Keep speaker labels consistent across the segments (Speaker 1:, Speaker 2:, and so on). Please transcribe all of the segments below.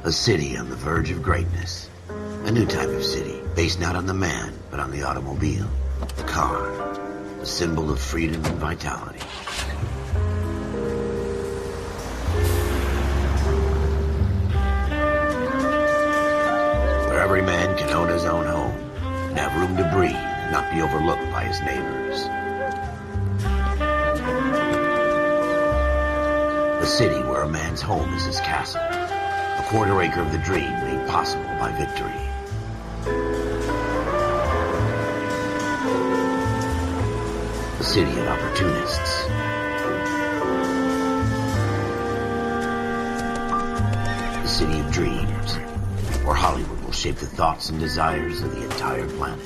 Speaker 1: A city on the verge of greatness. A new type of city, based not on the man, but on the automobile. The car. A symbol of freedom and vitality. Where every man can own his own home, and have room to breathe, and not be overlooked by his neighbors. A city where a man's home is his castle. A quarter acre of the dream made possible by victory. A city of opportunists. A city of dreams, where Hollywood will shape the thoughts and desires of the entire planet.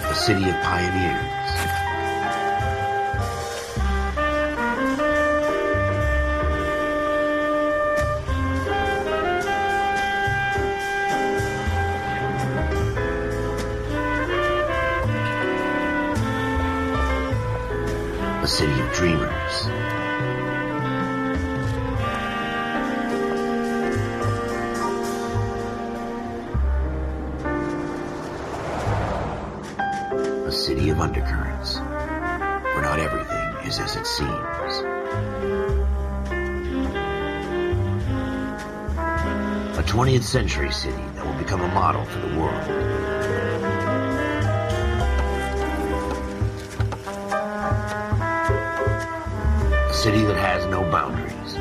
Speaker 1: A city of pioneers. A city of dreamers. A city of undercurrents, where not everything is as it seems. A 20th century city that will become a model for the world. A city that has no boundaries,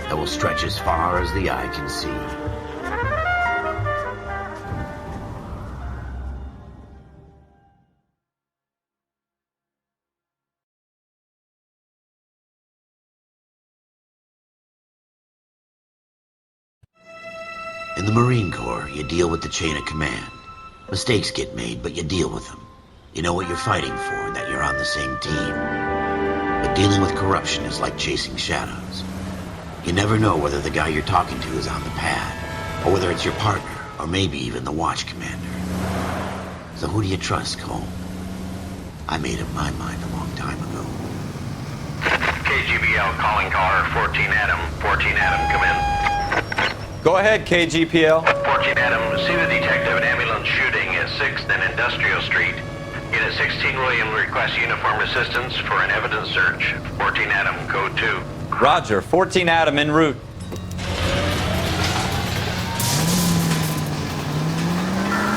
Speaker 1: that will stretch as far as the eye can see. In the Marine Corps, you deal with the chain of command. Mistakes get made, but you deal with them. You know what you're fighting for, and that you're on the same team. But dealing with corruption is like chasing shadows. You never know whether the guy you're talking to is on the pad, or whether it's your partner, or maybe even the watch commander. So who do you trust, Cole? I made up my mind a long time ago.
Speaker 2: KGBL calling caller 14 Adam. 14 Adam, come in.
Speaker 3: Go ahead, KGPL.
Speaker 2: 14 Adam, see the detective an ambulance shooting at 6th and Industrial Street. Unit 16 William requests uniformed assistance for an evidence search. 14 Adam, code 2.
Speaker 3: Roger, 14 Adam en route.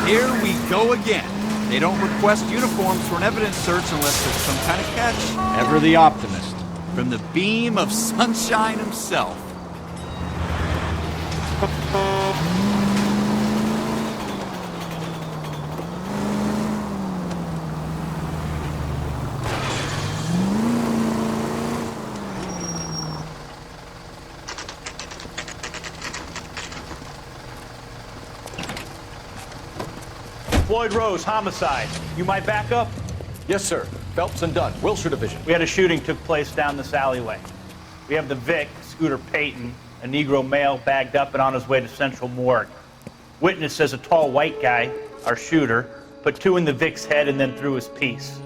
Speaker 4: Here we go again. They don't request uniforms for an evidence search unless there's some kind of catch. Ever the optimist. From the beam of sunshine himself.
Speaker 5: Floyd Rose, homicide. You might back up?
Speaker 6: Yes, sir. Phelps and Dunn, Wilshire Division.
Speaker 5: We had a shooting took place down this alleyway. We have the Vic, Scooter Payton, a Negro male bagged up and on his way to Central Morgue. Witness says a tall white guy, our shooter, put 2 in the Vic's head and then threw his piece.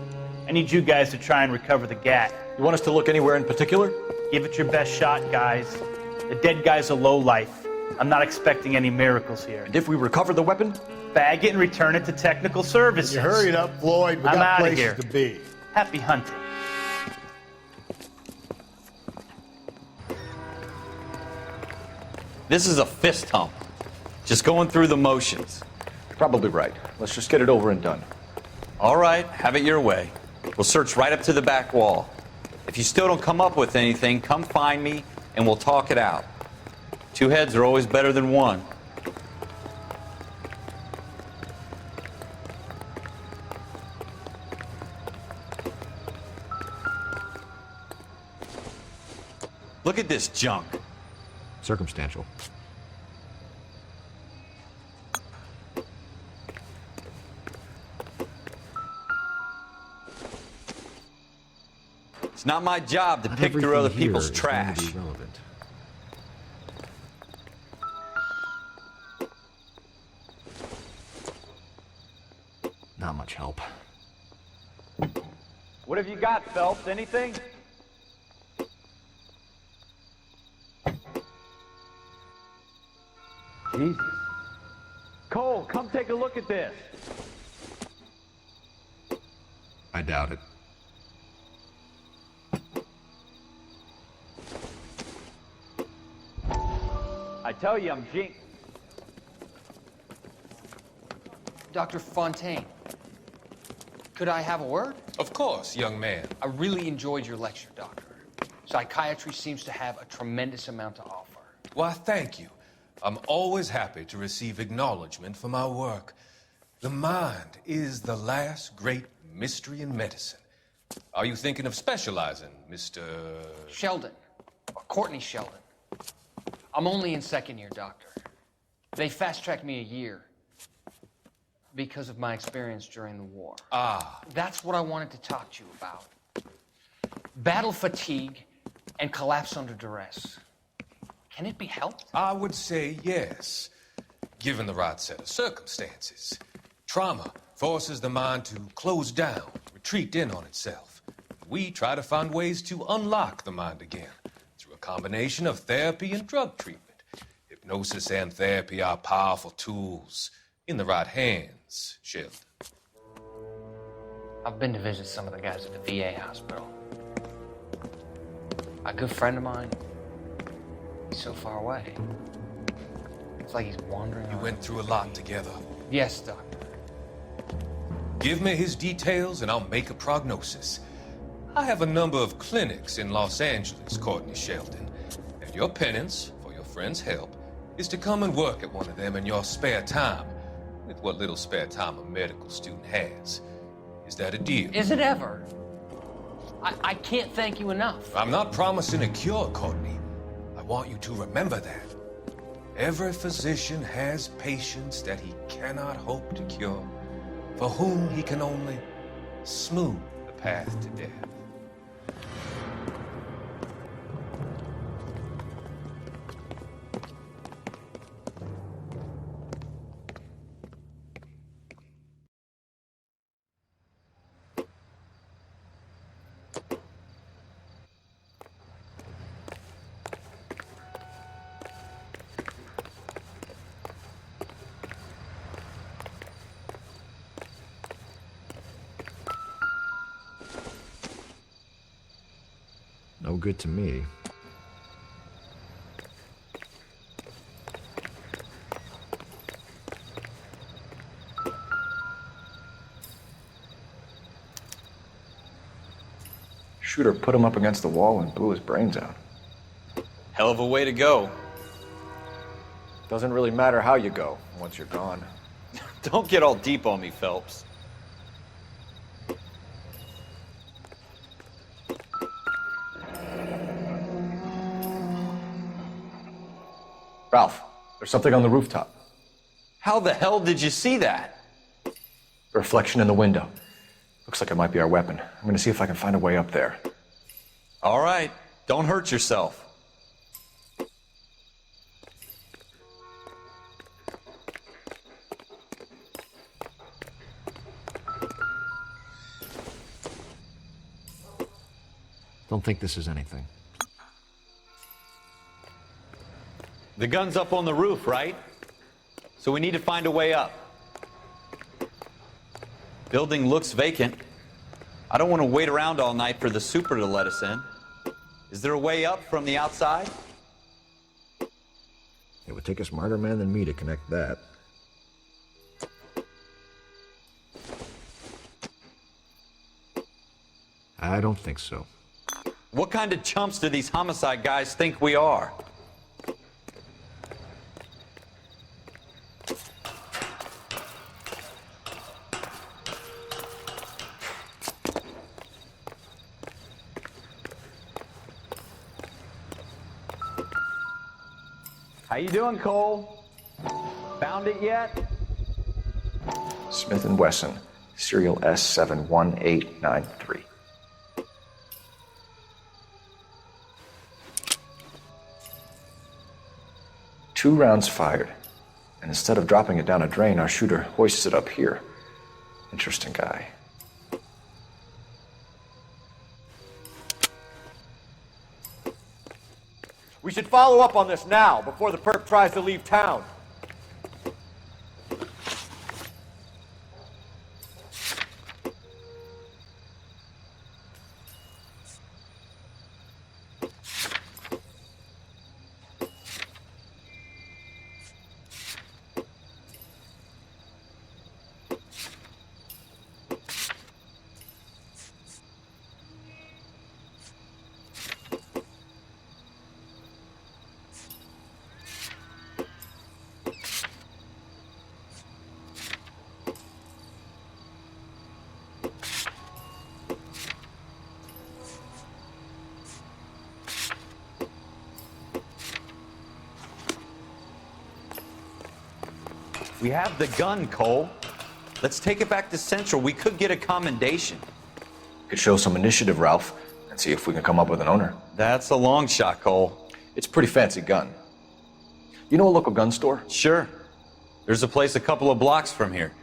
Speaker 5: I need you guys to try and recover the gat.
Speaker 6: You want us to look anywhere in particular?
Speaker 5: Give it your best shot, guys. The dead guy's a lowlife. I'm not expecting any miracles here.
Speaker 6: And if we recover the weapon?
Speaker 5: Bag it and return it to technical services.
Speaker 7: You hurry it up, Floyd. We
Speaker 5: I'm
Speaker 7: got
Speaker 5: outta
Speaker 7: places
Speaker 5: here.
Speaker 7: to be.
Speaker 5: Happy hunting.
Speaker 3: This is a fist hump. Just going through the motions.
Speaker 6: You're probably right. Let's just get it over and done.
Speaker 3: All right, have it your way. We'll search right up to the back wall. If you still don't come up with anything, come find me and we'll talk it out. 2 heads are always better than 1. Look at this junk.
Speaker 6: Circumstantial.
Speaker 3: It's not my job to pick through other people's trash.
Speaker 6: Not much help.
Speaker 3: What have you got, Phelps? Anything? Jesus. Cole, come take a look at this.
Speaker 6: I doubt it.
Speaker 3: I tell you, I'm jinxed.
Speaker 7: Dr. Fontaine, could I have a word?
Speaker 8: Of course, young man.
Speaker 7: I really enjoyed your lecture, Doctor. Psychiatry seems to have a tremendous amount to offer.
Speaker 8: Why, thank you. I'm always happy to receive acknowledgement for my work. The mind is the last great mystery in medicine. Are you thinking of specializing, Mr.
Speaker 7: Sheldon, or Courtney Sheldon. I'm only in second year, Doctor. They fast-tracked me a year because of my experience during the war.
Speaker 8: Ah.
Speaker 7: That's what I wanted to talk to you about. Battle fatigue and collapse under duress. Can it be helped?
Speaker 8: I would say yes, given the right set of circumstances. Trauma forces the mind to close down, retreat in on itself. We try to find ways to unlock the mind again through a combination of therapy and drug treatment. Hypnosis and therapy are powerful tools in the right hands, Sheldon.
Speaker 7: I've been to visit some of the guys at the VA hospital. A good friend of mine, he's so far away. It's like he's wandering
Speaker 8: You
Speaker 7: around.
Speaker 8: went through a lot together.
Speaker 7: Yes, Doctor.
Speaker 8: Give me his details and I'll make a prognosis. I have a number of clinics in Los Angeles, Courtney Sheldon, and your penance for your friend's help is to come and work at one of them in your spare time, with what little spare time a medical student has. Is that a deal?
Speaker 7: Is it ever? I can't thank you enough.
Speaker 8: I'm not promising a cure, Courtney. I want you to remember that. Every physician has patients that he cannot hope to cure, for whom he can only smooth the path to death.
Speaker 6: No good to me. Shooter put him up against the wall and blew his brains out.
Speaker 3: Hell of a way to go.
Speaker 6: Doesn't really matter how you go once you're gone.
Speaker 3: Don't get all deep on me, Phelps.
Speaker 6: Ralph, there's something on the rooftop.
Speaker 3: How the hell did you see that?
Speaker 6: A reflection in the window. Looks like it might be our weapon. I'm gonna see if I can find a way up there.
Speaker 3: All right, don't hurt yourself.
Speaker 6: Don't think this is anything.
Speaker 3: The gun's up on the roof, right? So we need to find a way up. Building looks vacant. I don't want to wait around all night for the super to let us in. Is there a way up from the outside?
Speaker 6: It would take a smarter man than me to connect that. I don't think so.
Speaker 3: What kind of chumps do these homicide guys think we are? How you doing, Cole? Found it yet?
Speaker 6: Smith & Wesson, serial S71893. Two rounds fired, and instead of dropping it down a drain, our shooter hoists it up here. Interesting guy. We should follow up on this now, before the perp tries to leave town.
Speaker 3: We have the gun, Cole. Let's take it back to Central. We could get a commendation.
Speaker 6: Could show some initiative, Ralph, and see if we can come up with an owner.
Speaker 3: That's a long shot, Cole.
Speaker 6: It's a pretty fancy gun. You know a local gun store?
Speaker 3: Sure. There's a place a couple of blocks from here.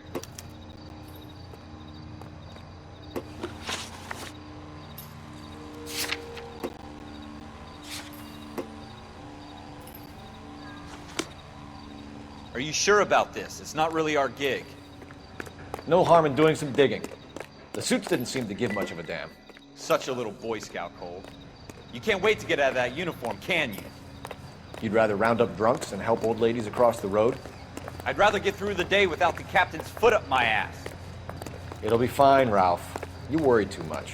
Speaker 3: Are you sure about this? It's not really our gig.
Speaker 6: No harm in doing some digging. The suits didn't seem to give much of a damn.
Speaker 3: Such a little Boy Scout, Cole. You can't wait to get out of that uniform, can you?
Speaker 6: You'd rather round up drunks than help old ladies across the road?
Speaker 3: I'd rather get through the day without the captain's foot up my ass.
Speaker 6: It'll be fine, Ralph. You worry too much.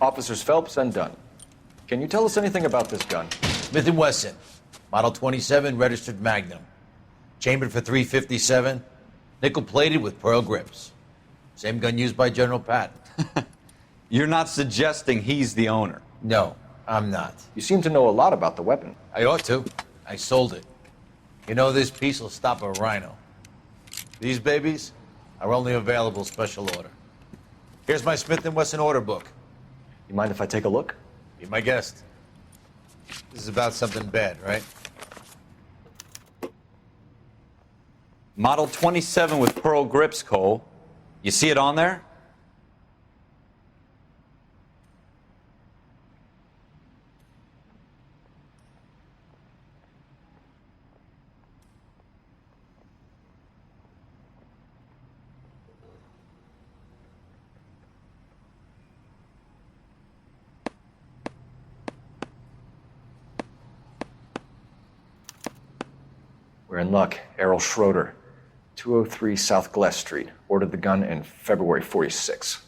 Speaker 6: Officers Phelps and Dunn. Can you tell us anything about this gun?
Speaker 9: Smith & Wesson, Model 27, registered Magnum. Chambered for .357, nickel-plated with pearl grips. Same gun used by General Patton.
Speaker 3: You're not suggesting he's the owner?
Speaker 9: No, I'm not.
Speaker 6: You seem to know a lot about the weapon.
Speaker 9: I ought to. I sold it. You know, this piece will stop a rhino. These babies are only available special order. Here's my Smith & Wesson order book.
Speaker 6: You mind if I take a look?
Speaker 9: Be my guest. This is about something bad, right?
Speaker 3: Model 27 with pearl grips, Cole. You see it on there?
Speaker 6: We're in luck. Errol Schroeder, 203 South Glass Street. Ordered the gun in February '46.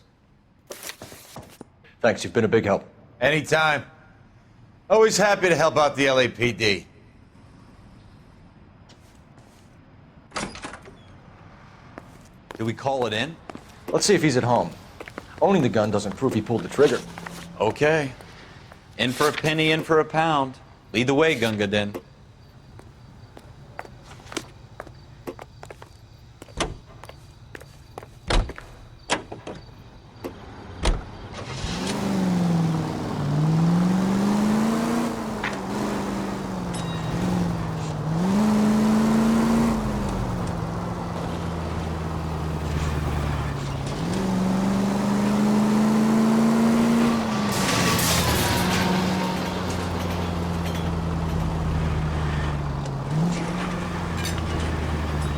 Speaker 6: Thanks, you've been a big help.
Speaker 9: Anytime. Always happy to help out the LAPD.
Speaker 3: Do we call it in?
Speaker 6: Let's see if he's at home. Owning the gun doesn't prove he pulled the trigger.
Speaker 3: Okay. In for a penny, in for a pound. Lead the way, Gunga Din.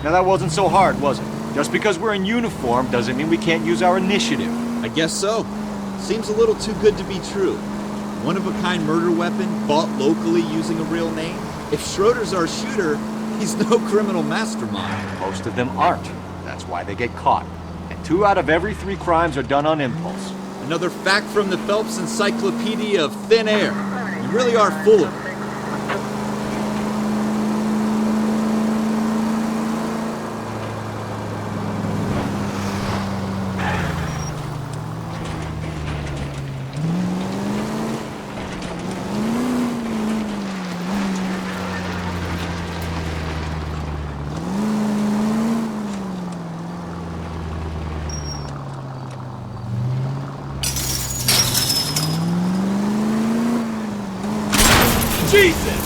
Speaker 10: Now that wasn't so hard, was it? Just because we're in uniform doesn't mean we can't use our initiative.
Speaker 4: I guess so. Seems a little too good to be true. One-of-a-kind murder weapon bought locally using a real name? If Schroeder's our shooter, he's no criminal mastermind.
Speaker 10: Most of them aren't. That's why they get caught. And 2 out of every 3 crimes are done on impulse.
Speaker 4: Another fact from the Phelps Encyclopedia of Thin Air. You really are full of it. Jesus!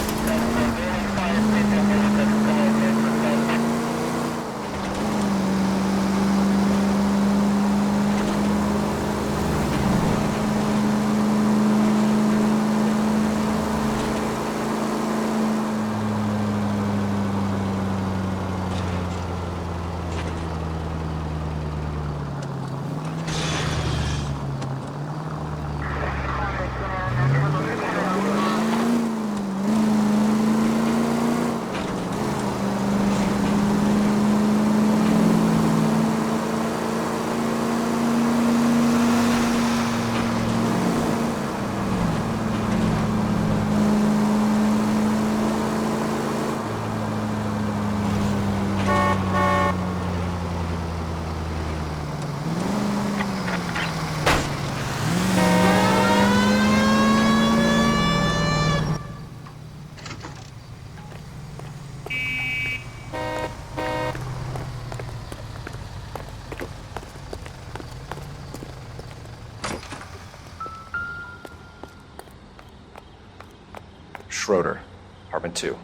Speaker 6: Schroeder, apartment 2.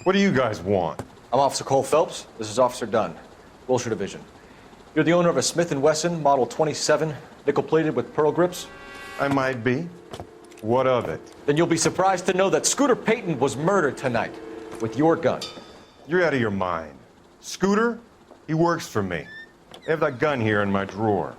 Speaker 11: What do you guys want?
Speaker 6: I'm Officer Cole Phelps. This is Officer Dunn, Wilshire Division. You're the owner of a Smith & Wesson Model 27, nickel-plated with pearl grips?
Speaker 11: I might be. What of it?
Speaker 6: Then you'll be surprised to know that Scooter Payton was murdered tonight with your gun.
Speaker 11: You're out of your mind. Scooter? He works for me. I have that gun here in my drawer.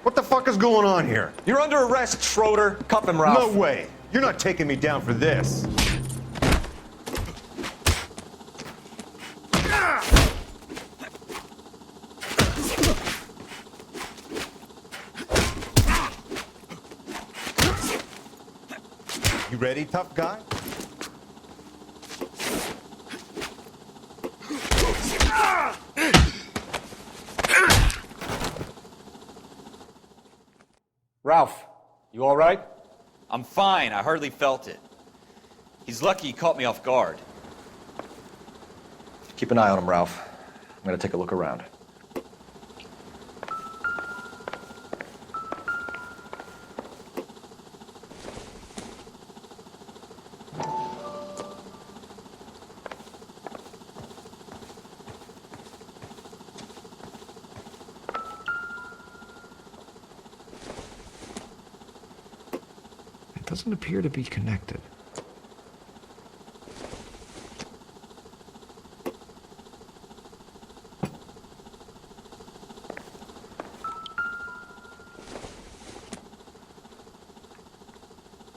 Speaker 11: What the fuck is going on here?
Speaker 6: You're under arrest, Schroeder. Cuff him, Ralph.
Speaker 11: No way. You're not taking me down for this. You ready, tough guy?
Speaker 6: Ralph, you all right?
Speaker 3: I'm fine. I hardly felt it. He's lucky he caught me off guard.
Speaker 6: Keep an eye on him, Ralph. I'm gonna take a look around.
Speaker 12: Doesn't appear to be connected.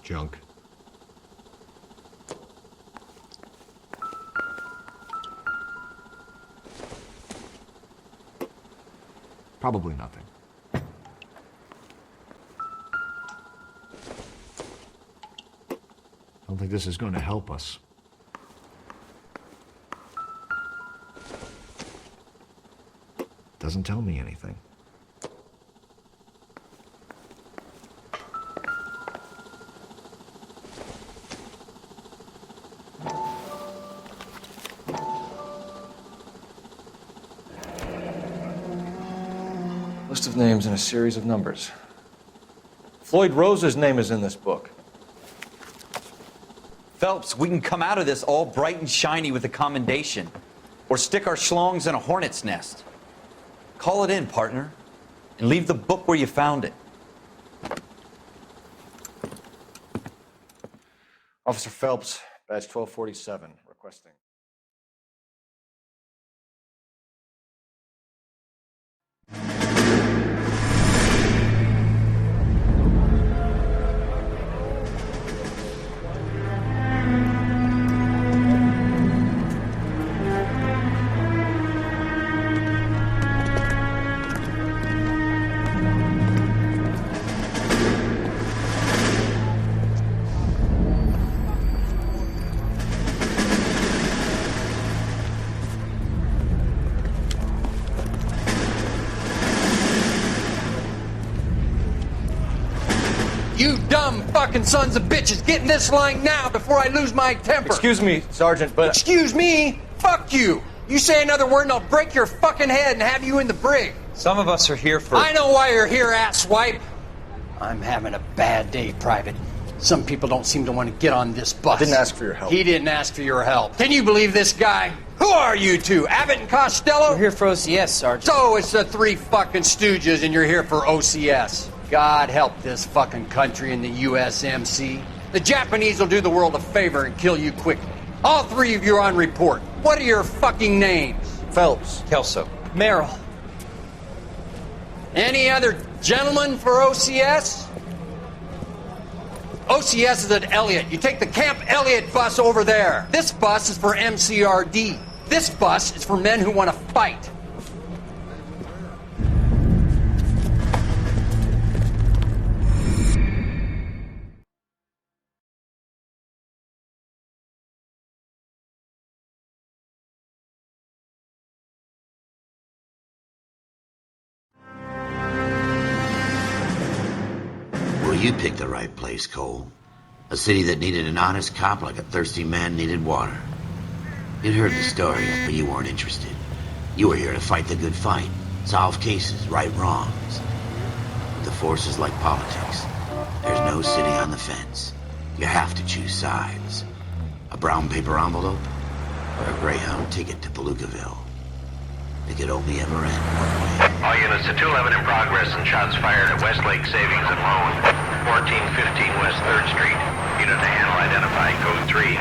Speaker 12: Junk.
Speaker 10: Probably nothing. Don't think this is going to help us. Doesn't tell me anything.
Speaker 6: List of names and a series of numbers. Floyd Rose's name is in this book.
Speaker 3: Phelps, we can come out of this all bright and shiny with a commendation. Or stick our schlongs in a hornet's nest. Call it in, partner. And leave the book where you found it.
Speaker 6: Officer Phelps, badge 1247, requesting.
Speaker 7: You dumb fucking sons of bitches, get in this line now before I lose my temper.
Speaker 6: Excuse me, Sergeant, but...
Speaker 7: Excuse me? Fuck you. You say another word and I'll break your fucking head and have you in the brig.
Speaker 3: Some of us are here for...
Speaker 7: I know why you're here, asswipe. I'm having a bad day, Private. Some people don't seem to want to get on this bus.
Speaker 6: I didn't ask for your help.
Speaker 7: He didn't ask for your help. Can you believe this guy? Who are you two? Abbott and Costello?
Speaker 12: We're here for OCS, Sergeant.
Speaker 7: So it's the three fucking stooges and you're here for OCS. God help this fucking country and the USMC. The Japanese will do the world a favor and kill you quickly. All three of you are on report. What are your fucking names?
Speaker 6: Phelps.
Speaker 3: Kelso.
Speaker 12: Merrill.
Speaker 7: Any other gentlemen for OCS? OCS is at Elliott. You take the Camp Elliott bus over there. This bus is for MCRD. This bus is for men who want to fight.
Speaker 1: Well, you picked the right place, Cole. A city that needed an honest cop like a thirsty man needed water. You'd heard the stories, but you weren't interested. You were here to fight the good fight, solve cases, right wrongs. But the force is like politics. There's no sitting on the fence. You have to choose sides. A brown paper envelope or a Greyhound ticket to Palookaville. It could only ever end one way.
Speaker 2: All units to 211 in progress and shots fired at Westlake Savings and Loan, 1415 West 3rd Street. Unit to handle identified code 3.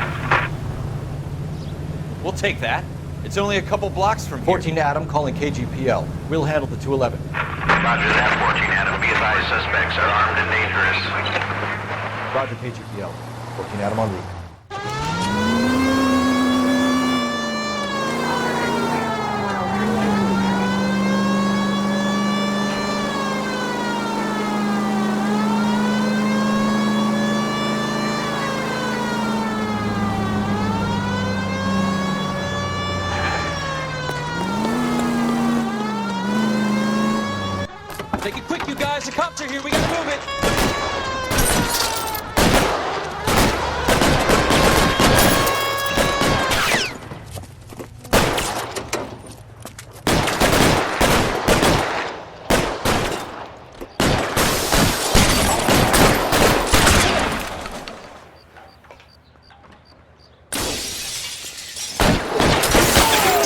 Speaker 3: We'll take that. It's only a couple blocks from here.
Speaker 6: 14 Adam calling KGPL. We'll handle the 211.
Speaker 2: Roger that, 14 Adam. Be advised, suspects are armed and dangerous.
Speaker 6: Roger, KGPL. 14 Adam en route.
Speaker 3: Take it quick, you guys. The cops are here. We gotta move it.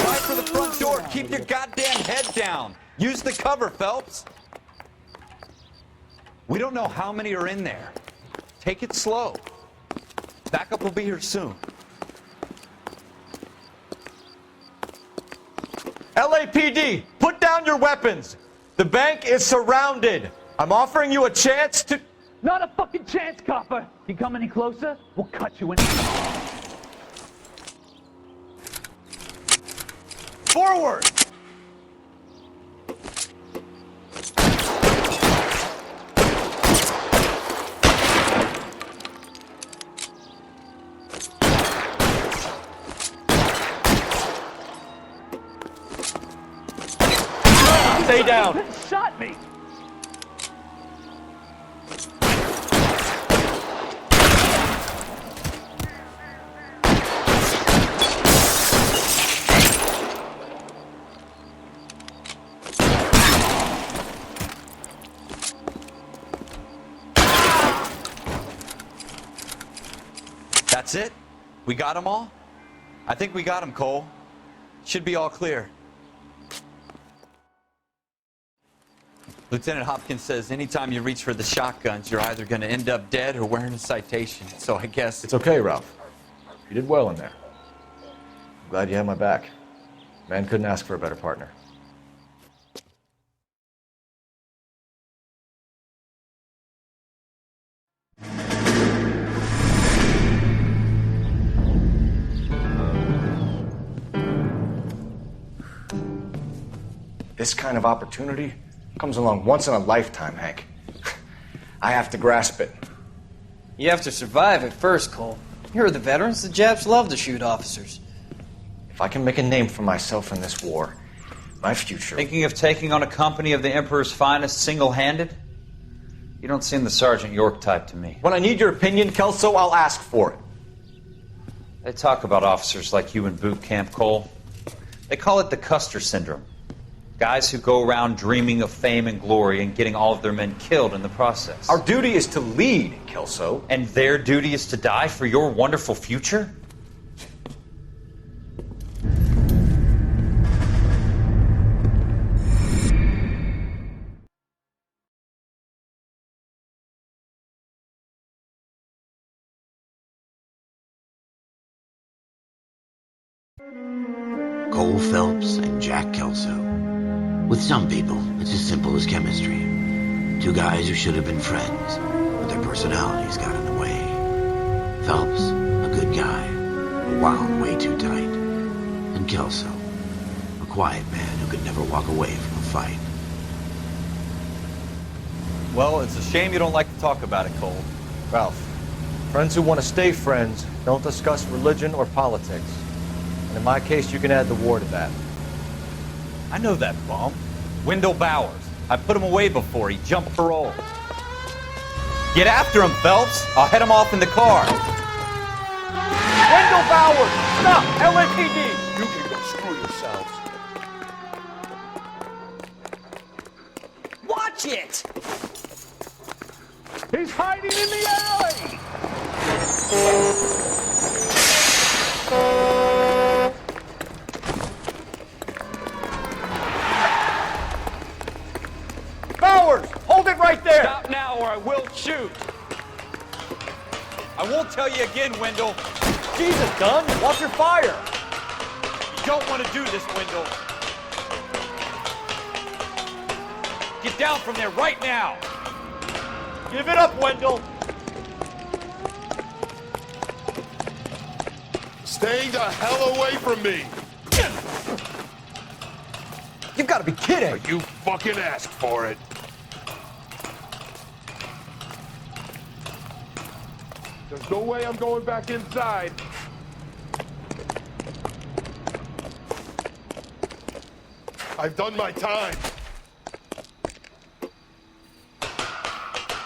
Speaker 3: Try for the front door. Keep your goddamn head down. Use the cover, Phelps. We don't know how many are in there. Take it slow. Backup will be here soon.
Speaker 6: LAPD, put down your weapons. The bank is surrounded. I'm offering you a chance to...
Speaker 5: Not a fucking chance, copper. You come any closer, we'll cut you in.
Speaker 6: Forward!
Speaker 10: down!
Speaker 5: Shot me!
Speaker 3: That's it? We got them all? I think we got them, Cole. Should be all clear. Lieutenant Hopkins says anytime you reach for the shotguns, you're either going to end up dead or wearing a citation. So I guess...
Speaker 6: It's okay, Ralph. You did well in there. I'm glad you had my back. Man couldn't ask for a better partner. This kind of opportunity comes along once in a lifetime, Hank. I have to grasp it.
Speaker 12: You have to survive it first, Cole. Here are the veterans. The Japs love to shoot officers.
Speaker 6: If I can make a name for myself in this war, my future...
Speaker 3: Thinking of taking on a company of the Emperor's finest single-handed? You don't seem the Sergeant York type to me.
Speaker 6: When I need your opinion, Kelso, I'll ask for it.
Speaker 3: They talk about officers like you in boot camp, Cole. They call it the Custer Syndrome. Guys who go around dreaming of fame and glory and getting all of their men killed in the process.
Speaker 6: Our duty is to lead, Kelso.
Speaker 3: And their duty is to die for your wonderful future?
Speaker 1: Cole Phelps and Jack Kelso. With some people, it's as simple as chemistry. Two guys who should have been friends, but their personalities got in the way. Phelps, a good guy, wound way too tight. And Kelso, a quiet man who could never walk away from a fight.
Speaker 3: Well, it's a shame you don't like to talk about it, Cole.
Speaker 6: Ralph, friends who want to stay friends don't discuss religion or politics. And in my case, you can add the war to that.
Speaker 3: I know that bum. Wendell Bowers. I put him away before he jumped parole. Get after him, Phelps. I'll head him off in the car.
Speaker 10: Wendell Bowers! Stop! LAPD!
Speaker 13: You can go screw yourselves.
Speaker 12: Watch it!
Speaker 10: He's hiding in the alley! Bowers! Hold it right there!
Speaker 3: Stop now or I will shoot. I won't tell you again, Wendell.
Speaker 10: Jesus, Dunn! Watch your fire!
Speaker 3: You don't want to do this, Wendell. Get down from there right now.
Speaker 10: Give it up, Wendell!
Speaker 13: Stay the hell away from me!
Speaker 6: You've got to be kidding!
Speaker 13: You fucking asked for it. There's no way I'm going back inside. I've done my time.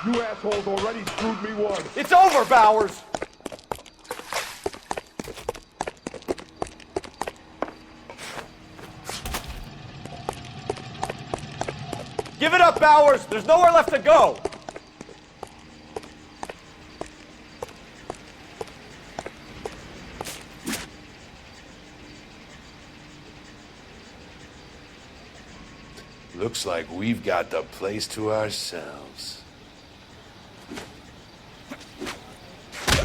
Speaker 13: You assholes already screwed me once.
Speaker 10: It's over, Bowers! Give it up, Bowers! There's nowhere left to go!
Speaker 13: Looks like we've got the place to ourselves.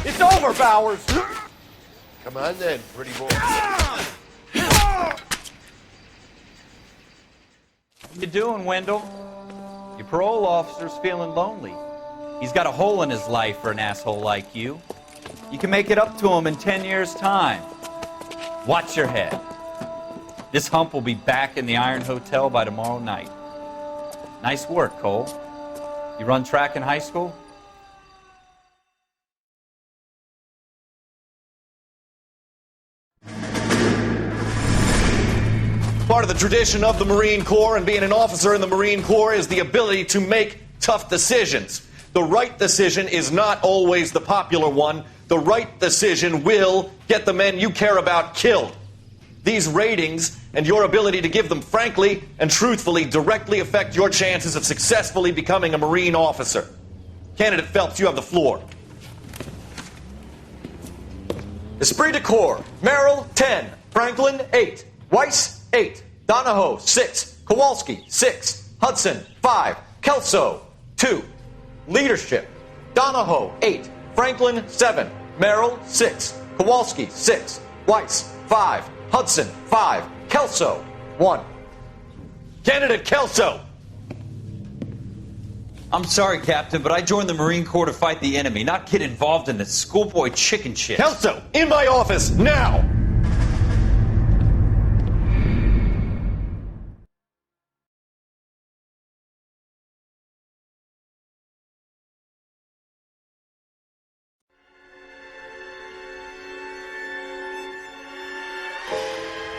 Speaker 10: It's over, Bowers!
Speaker 13: Come on then, pretty boy.
Speaker 3: What you doing, Wendell? Your parole officer's feeling lonely. He's got a hole in his life for an asshole like you. You can make it up to him in 10 years' time. Watch your head. This hump will be back in the Iron Hotel by tomorrow night. Nice work, Cole. You run track in high school?
Speaker 6: Part of the tradition of the Marine Corps and being an officer in the Marine Corps is the ability to make tough decisions. The right decision is not always the popular one. The right decision will get the men you care about killed. These ratings and your ability to give them frankly and truthfully directly affect your chances of successfully becoming a Marine officer. Candidate Phelps, you have the floor. Esprit de Corps, Merrill, 10. Franklin, 8. Weiss, 8. Donahoe, 6. Kowalski, 6. Hudson, 5. Kelso, 2. Leadership, Donahoe, 8. Franklin, 7. Merrill, 6. Kowalski, 6. Weiss, 5. Hudson, 5. Kelso, 1. Candidate Kelso!
Speaker 3: I'm sorry, Captain, but I joined the Marine Corps to fight the enemy, not get involved in this schoolboy chicken shit.
Speaker 6: Kelso, in my office, now!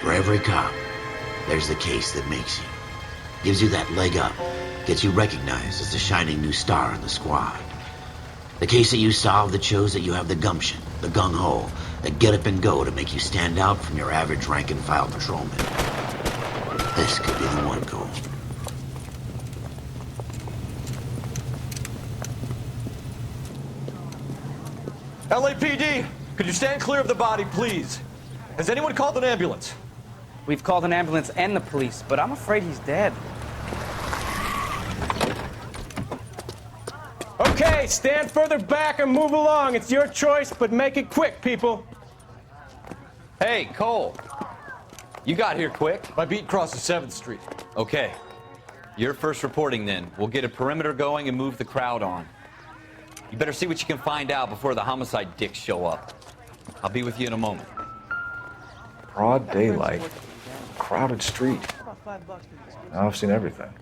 Speaker 1: For every cop, there's the case that makes you. Gives you that leg up. Gets you recognized as the shining new star in the squad. The case that you solve that shows that you have the gumption, the gung-ho, the get up and go to make you stand out from your average rank-and-file patrolman. This could be the one, Cole.
Speaker 6: LAPD, could you stand clear of the body, please? Has anyone called an ambulance?
Speaker 14: We've called an ambulance and the police, but I'm afraid he's dead.
Speaker 15: Okay, stand further back and move along. It's your choice, but make it quick, people.
Speaker 3: Hey, Cole. You got here quick.
Speaker 6: My beat crosses 7th Street.
Speaker 3: Okay. You're first reporting then. We'll get a perimeter going and move the crowd on. You better see what you can find out before the homicide dicks show up. I'll be with you in a moment.
Speaker 6: Broad daylight. Crowded street. Now I've seen everything.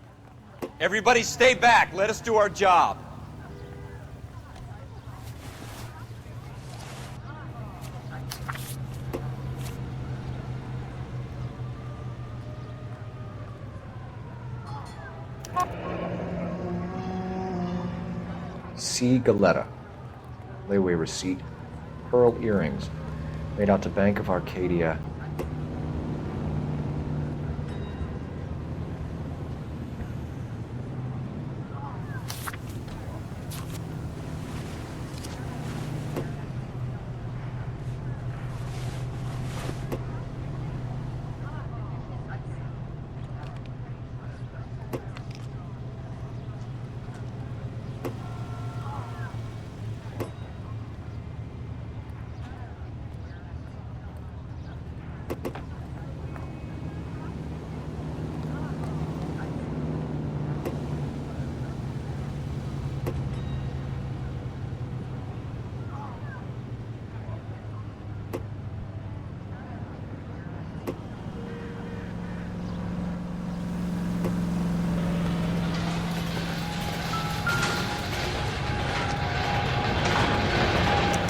Speaker 3: Everybody stay back. Let us do our job.
Speaker 6: C. Galetta. Layaway receipt. Pearl earrings. Made out to Bank of Arcadia.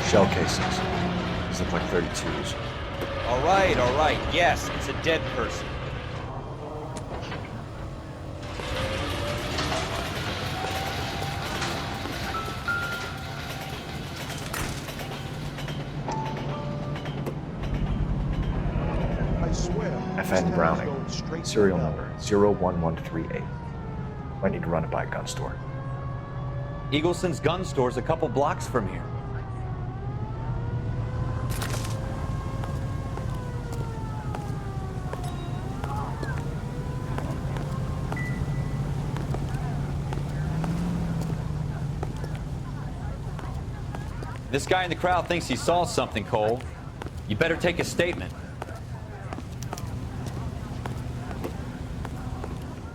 Speaker 6: Shell casings. These look like 32s.
Speaker 3: All right. Yes, it's a dead person.
Speaker 6: FN Browning. Serial number 01138. Might need to run it by a gun store.
Speaker 3: Eagleson's gun store's a couple blocks from here. This guy in the crowd thinks he saw something, Cole. You better take a statement.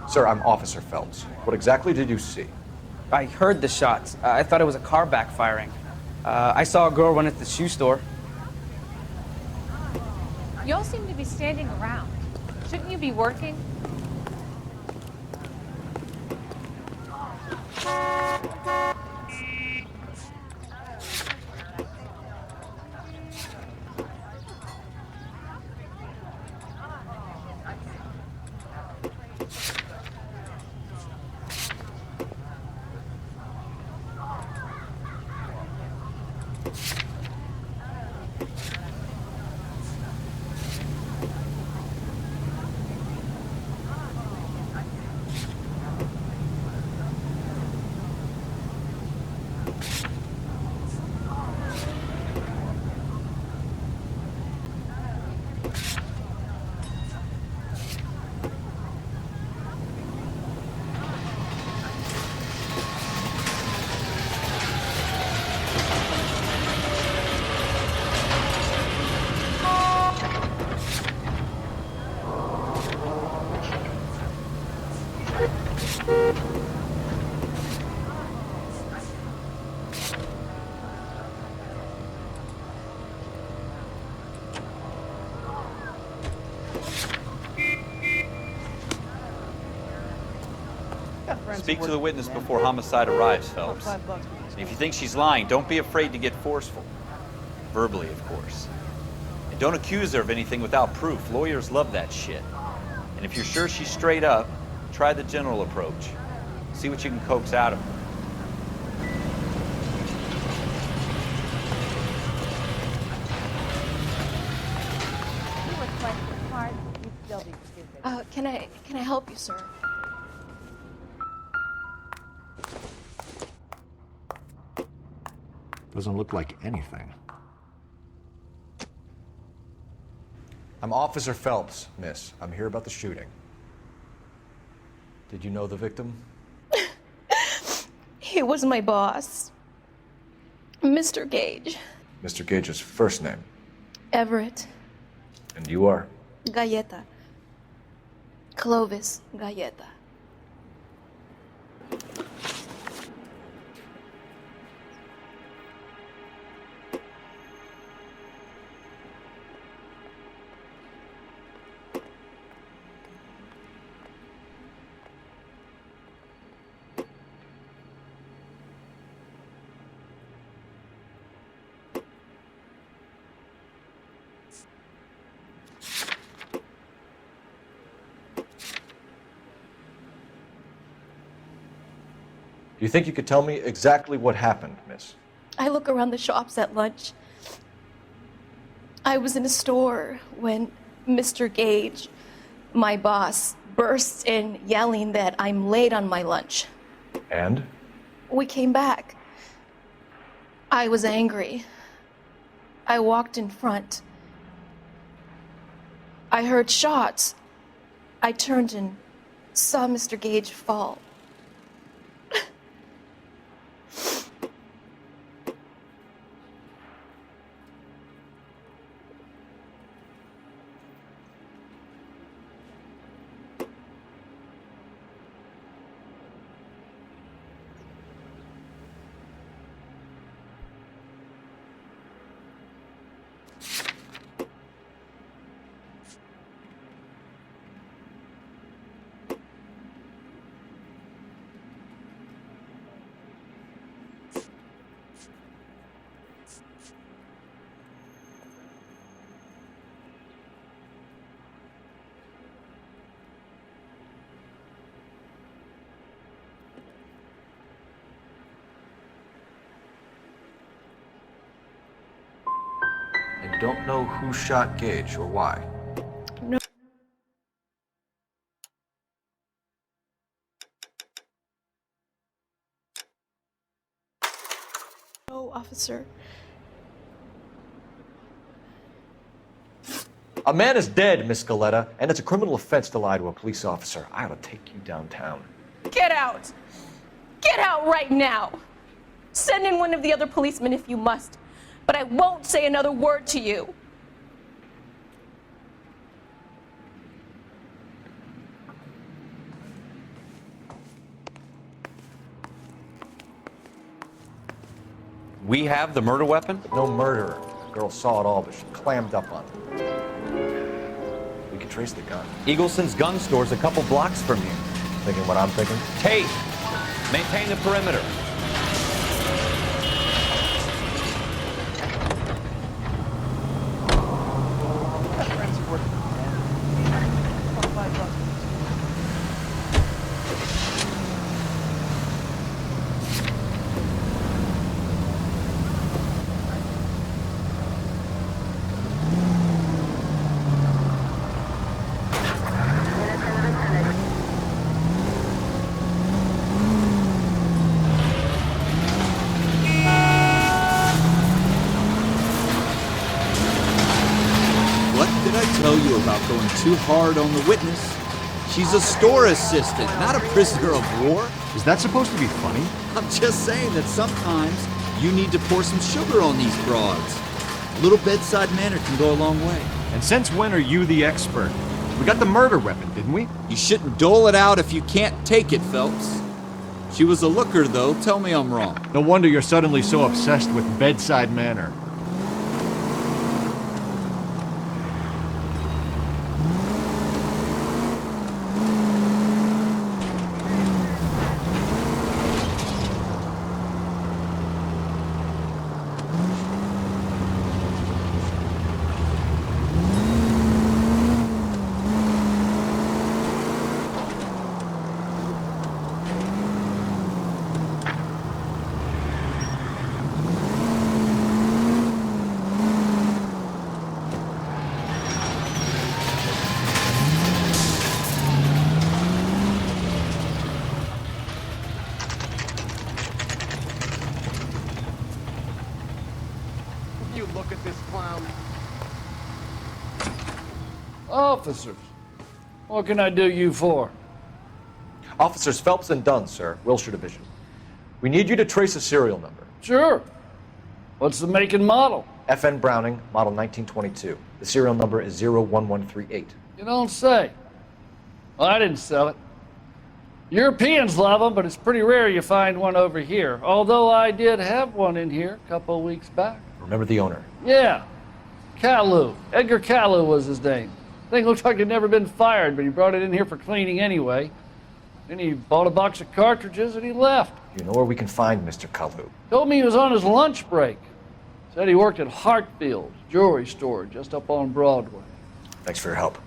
Speaker 6: Sir, I'm Officer Phelps. What exactly did you see?
Speaker 14: I heard the shots. I thought it was a car backfiring. I saw a girl run at the shoe store.
Speaker 16: You all seem to be standing around. Shouldn't you be working?
Speaker 3: Speak to the witness before homicide arrives, Phelps. And if you think she's lying, don't be afraid to get forceful. Verbally, of course. And don't accuse her of anything without proof. Lawyers love that shit. And if you're sure she's straight up, try the general approach. See what you can coax out of her.
Speaker 17: Can I help you, sir?
Speaker 18: Doesn't look like anything.
Speaker 6: I'm Officer Phelps, miss. I'm here about the shooting. Did you know the victim?
Speaker 17: He was my boss, Mr. Gage.
Speaker 6: Mr. Gage's first name.
Speaker 17: Everett.
Speaker 6: And you are?
Speaker 17: Galleta. Clovis Galleta.
Speaker 6: Do you think you could tell me exactly what happened, miss?
Speaker 17: I look around the shops at lunch. I was in a store when Mr. Gage, my boss, bursts in yelling that I'm late on my lunch.
Speaker 6: And?
Speaker 17: We came back. I was angry. I walked in front. I heard shots. I turned and saw Mr. Gage fall.
Speaker 6: And you don't know who shot Gage or why?
Speaker 17: No. No, officer.
Speaker 6: A man is dead, Miss Galleta, and it's a criminal offense to lie to a police officer. I ought to take you downtown.
Speaker 17: Get out! Get out right now! Send in one of the other policemen if you must, but I won't say another word to you.
Speaker 3: We have the murder weapon?
Speaker 6: No murderer. The girl saw it all, but she clammed up on it. We can trace the gun.
Speaker 3: Eagleson's gun store's a couple blocks from you.
Speaker 6: Thinking what I'm thinking?
Speaker 3: Tate, maintain the perimeter.
Speaker 4: tell you about going too hard on the witness. She's a store assistant, not a prisoner of war.
Speaker 10: Is that supposed to be funny?
Speaker 4: I'm just saying that sometimes you need to pour some sugar on these broads. A little bedside manner can go a long way.
Speaker 10: And since when are you the expert? We got the murder weapon, didn't we?
Speaker 4: You shouldn't dole it out if you can't take it, Phelps. She was a looker, though. Tell me I'm wrong.
Speaker 10: No wonder you're suddenly so obsessed with bedside manner.
Speaker 19: Look at this clown.
Speaker 20: Officers, what can I do you for?
Speaker 6: Officers Phelps and Dunn, sir, Wilshire Division. We need you to trace a serial number.
Speaker 20: Sure. What's the make and model?
Speaker 6: FN Browning, model 1922. The serial number is 01138.
Speaker 20: You don't say. Well, I didn't sell it. Europeans love them, but it's pretty rare you find one over here. Although I did have one in here a couple of weeks back.
Speaker 6: Remember the owner?
Speaker 20: Yeah. Kalu. Edgar Kalu was his name. Thing looks like he'd never been fired, but he brought it in here for cleaning anyway. Then he bought a box of cartridges and he left.
Speaker 6: You know where we can find Mr. Kalu?
Speaker 20: Told me he was on his lunch break. Said he worked at Hartfield's jewelry store just up on Broadway.
Speaker 6: Thanks for your help.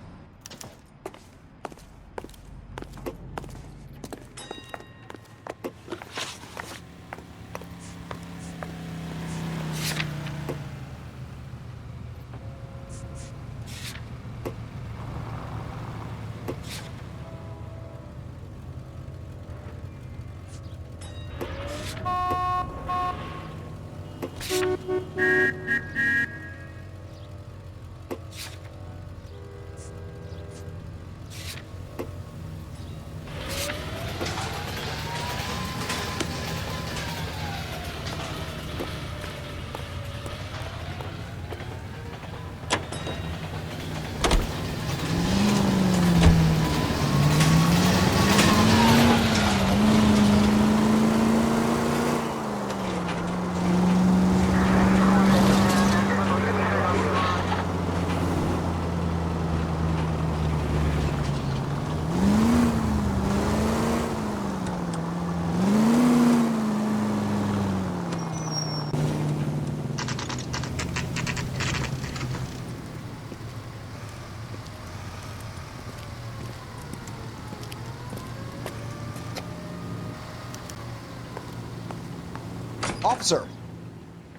Speaker 21: Officer,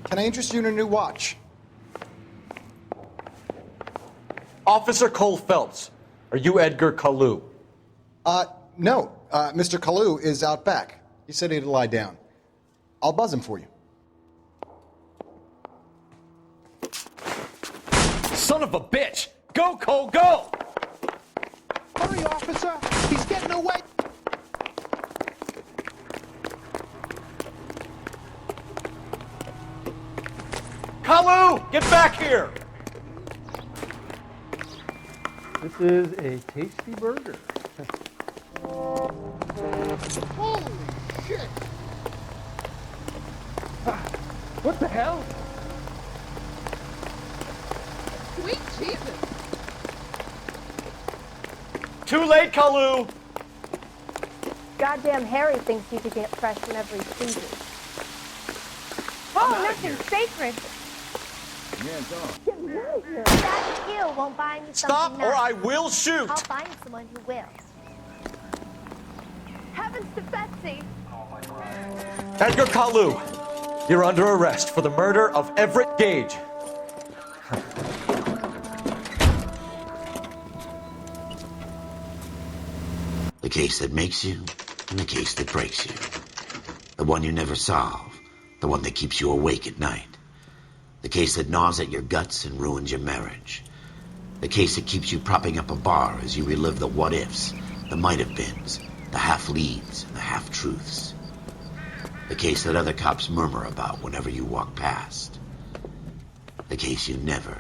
Speaker 21: can I interest you in a new watch?
Speaker 6: Officer Cole Phelps, are you Edgar Kalu?
Speaker 21: No. Mr. Kalu is out back. He said he'd lie down. I'll buzz him for you.
Speaker 6: Son of a bitch! Go, Cole, go!
Speaker 19: Hurry, officer! He's getting away!
Speaker 6: Kalu, get back here!
Speaker 15: This is a tasty burger.
Speaker 19: Holy shit!
Speaker 15: What the hell?
Speaker 19: Sweet Jesus!
Speaker 6: Too late, Kalu!
Speaker 22: Goddamn Harry thinks he can get fresh whenever he pleases. Oh, nothing sacred.
Speaker 19: Yeah, it's on.
Speaker 22: That skill won't buy me something
Speaker 6: Stop or
Speaker 22: nice.
Speaker 6: I will shoot!
Speaker 22: I'll find someone who will. Heavens to Betsy!
Speaker 6: Edgar Kalu, you're under arrest for the murder of Everett Gage.
Speaker 1: The case that makes you and the case that breaks you. The one you never solve. The one that keeps you awake at night. The case that gnaws at your guts and ruins your marriage. The case that keeps you propping up a bar as you relive the what-ifs, the might-have-beens, the half-leads, and the half-truths. The case that other cops murmur about whenever you walk past. The case you never,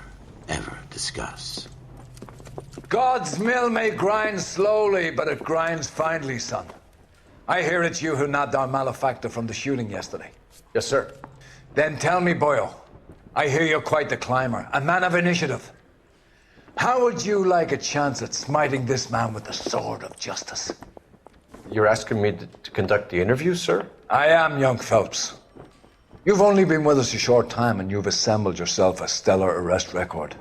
Speaker 1: ever discuss.
Speaker 8: God's mill may grind slowly, but it grinds finely, son. I hear it's you who nabbed our malefactor from the shooting yesterday.
Speaker 6: Yes, sir.
Speaker 8: Then tell me, Boyle, I hear you're quite the climber, a man of initiative. How would you like a chance at smiting this man with the sword of justice?
Speaker 6: You're asking me to conduct the interview, sir?
Speaker 8: I am, young Phelps. You've only been with us a short time and you've assembled yourself a stellar arrest record.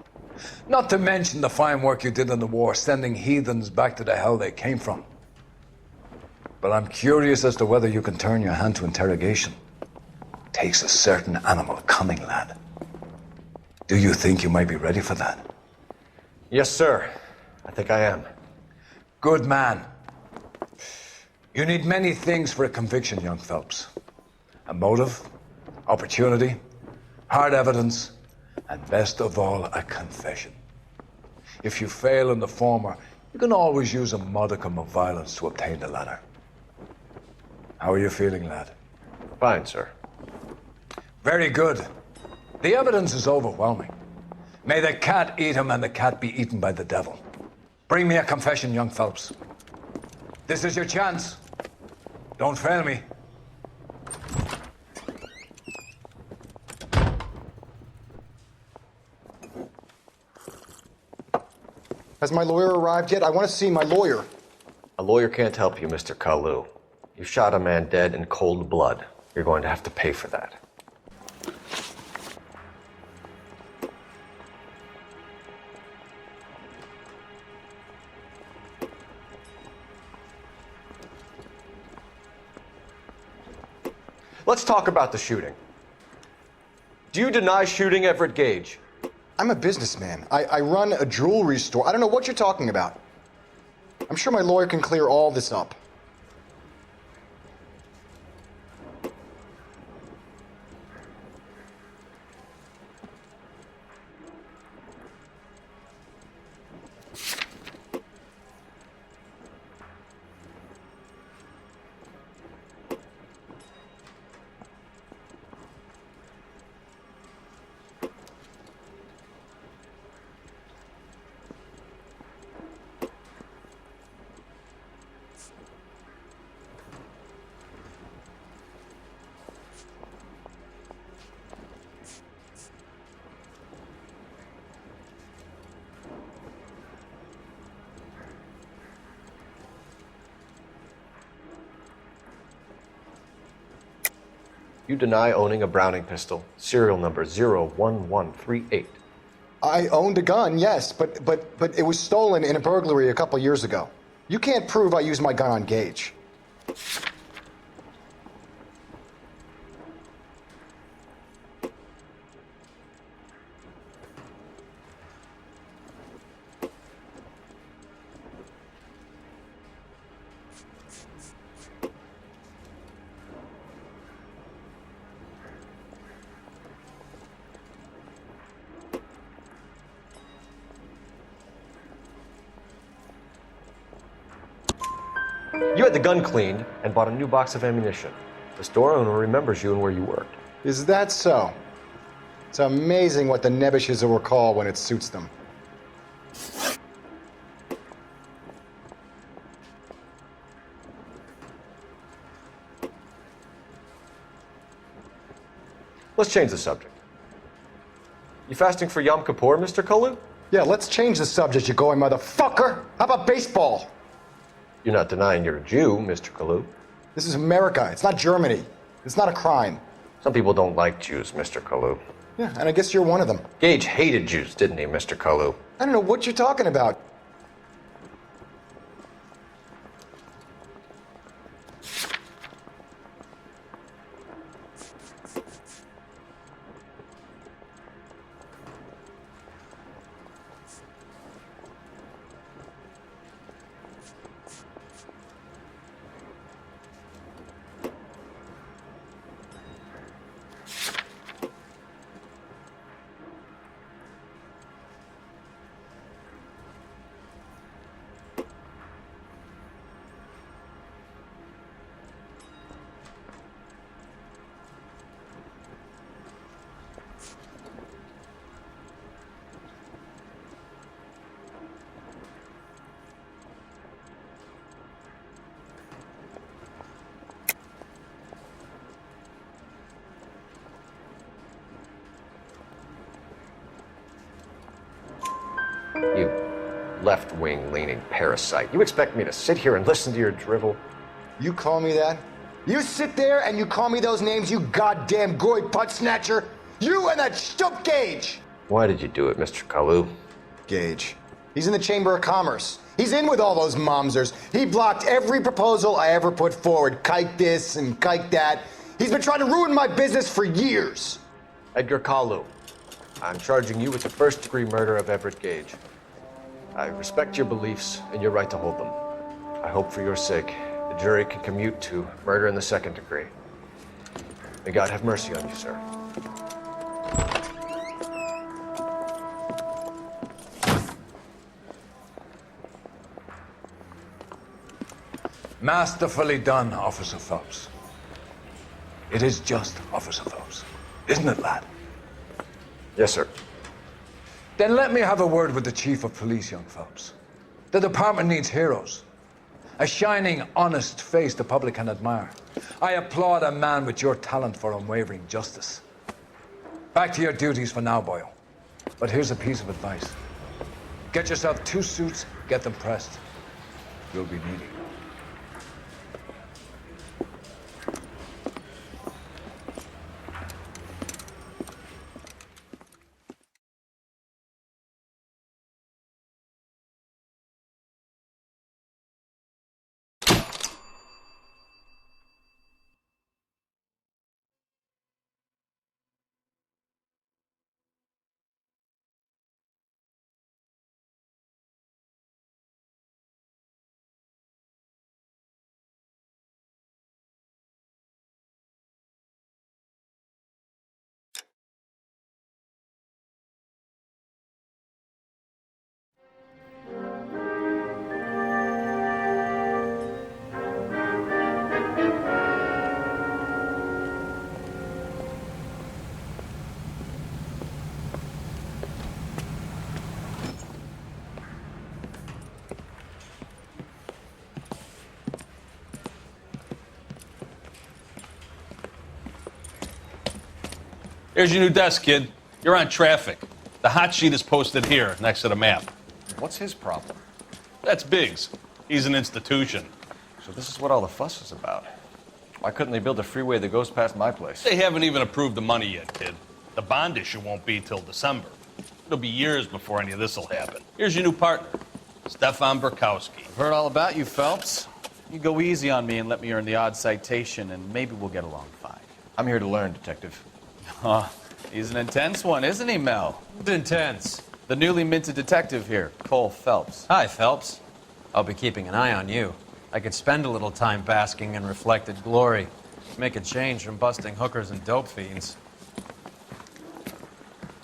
Speaker 8: Not to mention the fine work you did in the war, sending heathens back to the hell they came from. But I'm curious as to whether you can turn your hand to interrogation. Takes a certain animal cunning, lad. Do you think you might be ready for that?
Speaker 6: Yes, sir. I think I am.
Speaker 8: Good man. You need many things for a conviction, young Phelps. A motive, opportunity, hard evidence, and best of all, a confession. If you fail in the former, you can always use a modicum of violence to obtain the latter. How are you feeling, lad?
Speaker 6: Fine, sir.
Speaker 8: Very good. The evidence is overwhelming. May the cat eat him and the cat be eaten by the devil. Bring me a confession, young Phelps. This is your chance. Don't fail me.
Speaker 21: Has my lawyer arrived yet? I want to see my lawyer.
Speaker 6: A lawyer can't help you, Mr. Kalu. You shot a man dead in cold blood. You're going to have to pay for that. Let's talk about the shooting. Do you deny shooting Everett Gage?
Speaker 21: I'm a businessman. I run a jewelry store. I don't know what you're talking about. I'm sure my lawyer can clear all this up.
Speaker 6: You deny owning a Browning pistol, serial number 01138.
Speaker 21: I owned a gun, yes, but it was stolen in a burglary a couple years ago. You can't prove I used my gun on Gage.
Speaker 6: You had the gun cleaned and bought a new box of ammunition. The store owner remembers you and where you worked.
Speaker 21: Is that so? It's amazing what the Nebishes will recall when it suits them.
Speaker 6: Let's change the subject. You fasting for Yom Kippur, Mr. Kalu?
Speaker 21: Yeah, let's change the subject, you going motherfucker. How about baseball?
Speaker 6: You're not denying you're a Jew, Mr. Kalu.
Speaker 21: This is America. It's not Germany. It's not a crime.
Speaker 6: Some people don't like Jews, Mr. Kalu.
Speaker 21: Yeah, and I guess you're one of them.
Speaker 6: Gage hated Jews, didn't he, Mr. Kalu?
Speaker 21: I don't know what you're talking about.
Speaker 7: You left-wing leaning parasite. You expect me to sit here and listen to your drivel?
Speaker 21: You call me that? You sit there and you call me those names, you goddamn goy putt snatcher? You and that stup Gage!
Speaker 7: Why did you do it, Mr. Kalu?
Speaker 21: Gage. He's in the Chamber of Commerce. He's in with all those momsers. He blocked every proposal I ever put forward. Kike this and kike that. He's been trying to ruin my business for years.
Speaker 7: Edgar Kalu, I'm charging you with the first-degree murder of Everett Gage. I respect your beliefs and your right to hold them. I hope for your sake the jury can commute to murder in the second degree. May God have mercy on you, sir.
Speaker 8: Masterfully done, Officer Phelps. It is just, Officer Phelps. Isn't it, lad?
Speaker 7: Yes, sir.
Speaker 8: Then let me have a word with the Chief of Police, young Phelps. The department needs heroes. A shining, honest face the public can admire. I applaud a man with your talent for unwavering justice. Back to your duties for now, boyo. But here's a piece of advice. Get yourself 2 suits, get them pressed. You'll be needing.
Speaker 9: Here's your new desk, kid. You're on traffic. The hot sheet is posted here, next to the map.
Speaker 10: What's his problem?
Speaker 9: That's Biggs. He's an institution.
Speaker 10: So this is what all the fuss is about. Why couldn't they build a freeway that goes past my place?
Speaker 9: They haven't even approved the money yet, kid. The bond issue won't be till December. It'll be years before any of this will happen. Here's your new partner, Stefan Burkowski.
Speaker 3: I've heard all about you, Phelps. You go easy on me and let me earn the odd citation, and maybe we'll get along fine.
Speaker 10: I'm here to learn, Detective.
Speaker 3: He's an intense one, isn't he, Mel?
Speaker 12: Intense.
Speaker 3: The newly minted detective here, Cole Phelps.
Speaker 12: Hi, Phelps. I'll be keeping an eye on you. I could spend a little time basking in reflected glory. Make a change from busting hookers and dope fiends.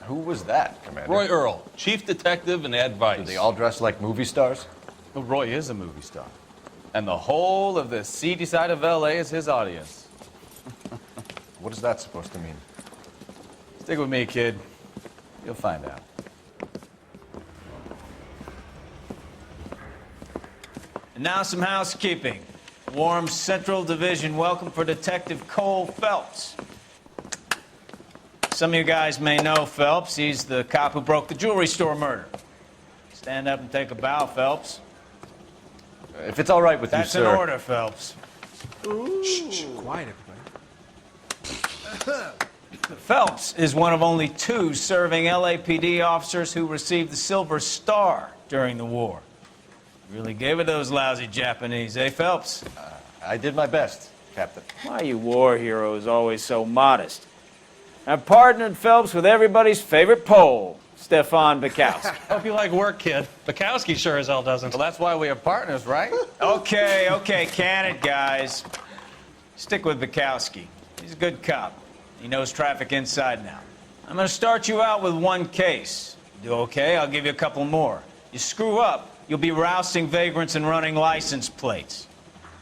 Speaker 10: Who was that, Commander?
Speaker 9: Roy Earl, chief detective and advice.
Speaker 10: Do they all dress like movie stars?
Speaker 3: Well, Roy is a movie star. And the whole of the seedy side of L.A. is his audience.
Speaker 10: What is that supposed to mean?
Speaker 3: Stick with me, kid. You'll find out. And now some housekeeping. Warm Central Division welcome for Detective Cole Phelps. Some of you guys may know Phelps. He's the cop who broke the jewelry store murder. Stand up and take a bow, Phelps.
Speaker 10: If it's all right with you, sir.
Speaker 3: That's an order, Phelps.
Speaker 19: Shh, quiet, everybody.
Speaker 3: Phelps is one of only 2 serving LAPD officers who received the Silver Star during the war. Really gave it those lousy Japanese, eh, Phelps?
Speaker 10: I did my best, Captain.
Speaker 3: Why are you war heroes always so modest? I've partnered Phelps with everybody's favorite Pole, Stefan Bukowski.
Speaker 9: Hope you like work, kid. Bukowski sure as hell doesn't.
Speaker 3: Well, that's why we have partners, right? Okay, can it, guys. Stick with Bukowski. He's a good cop. He knows traffic inside now. I'm going to start you out with 1 case. Do okay? I'll give you a couple more. You screw up, you'll be rousting vagrants and running license plates.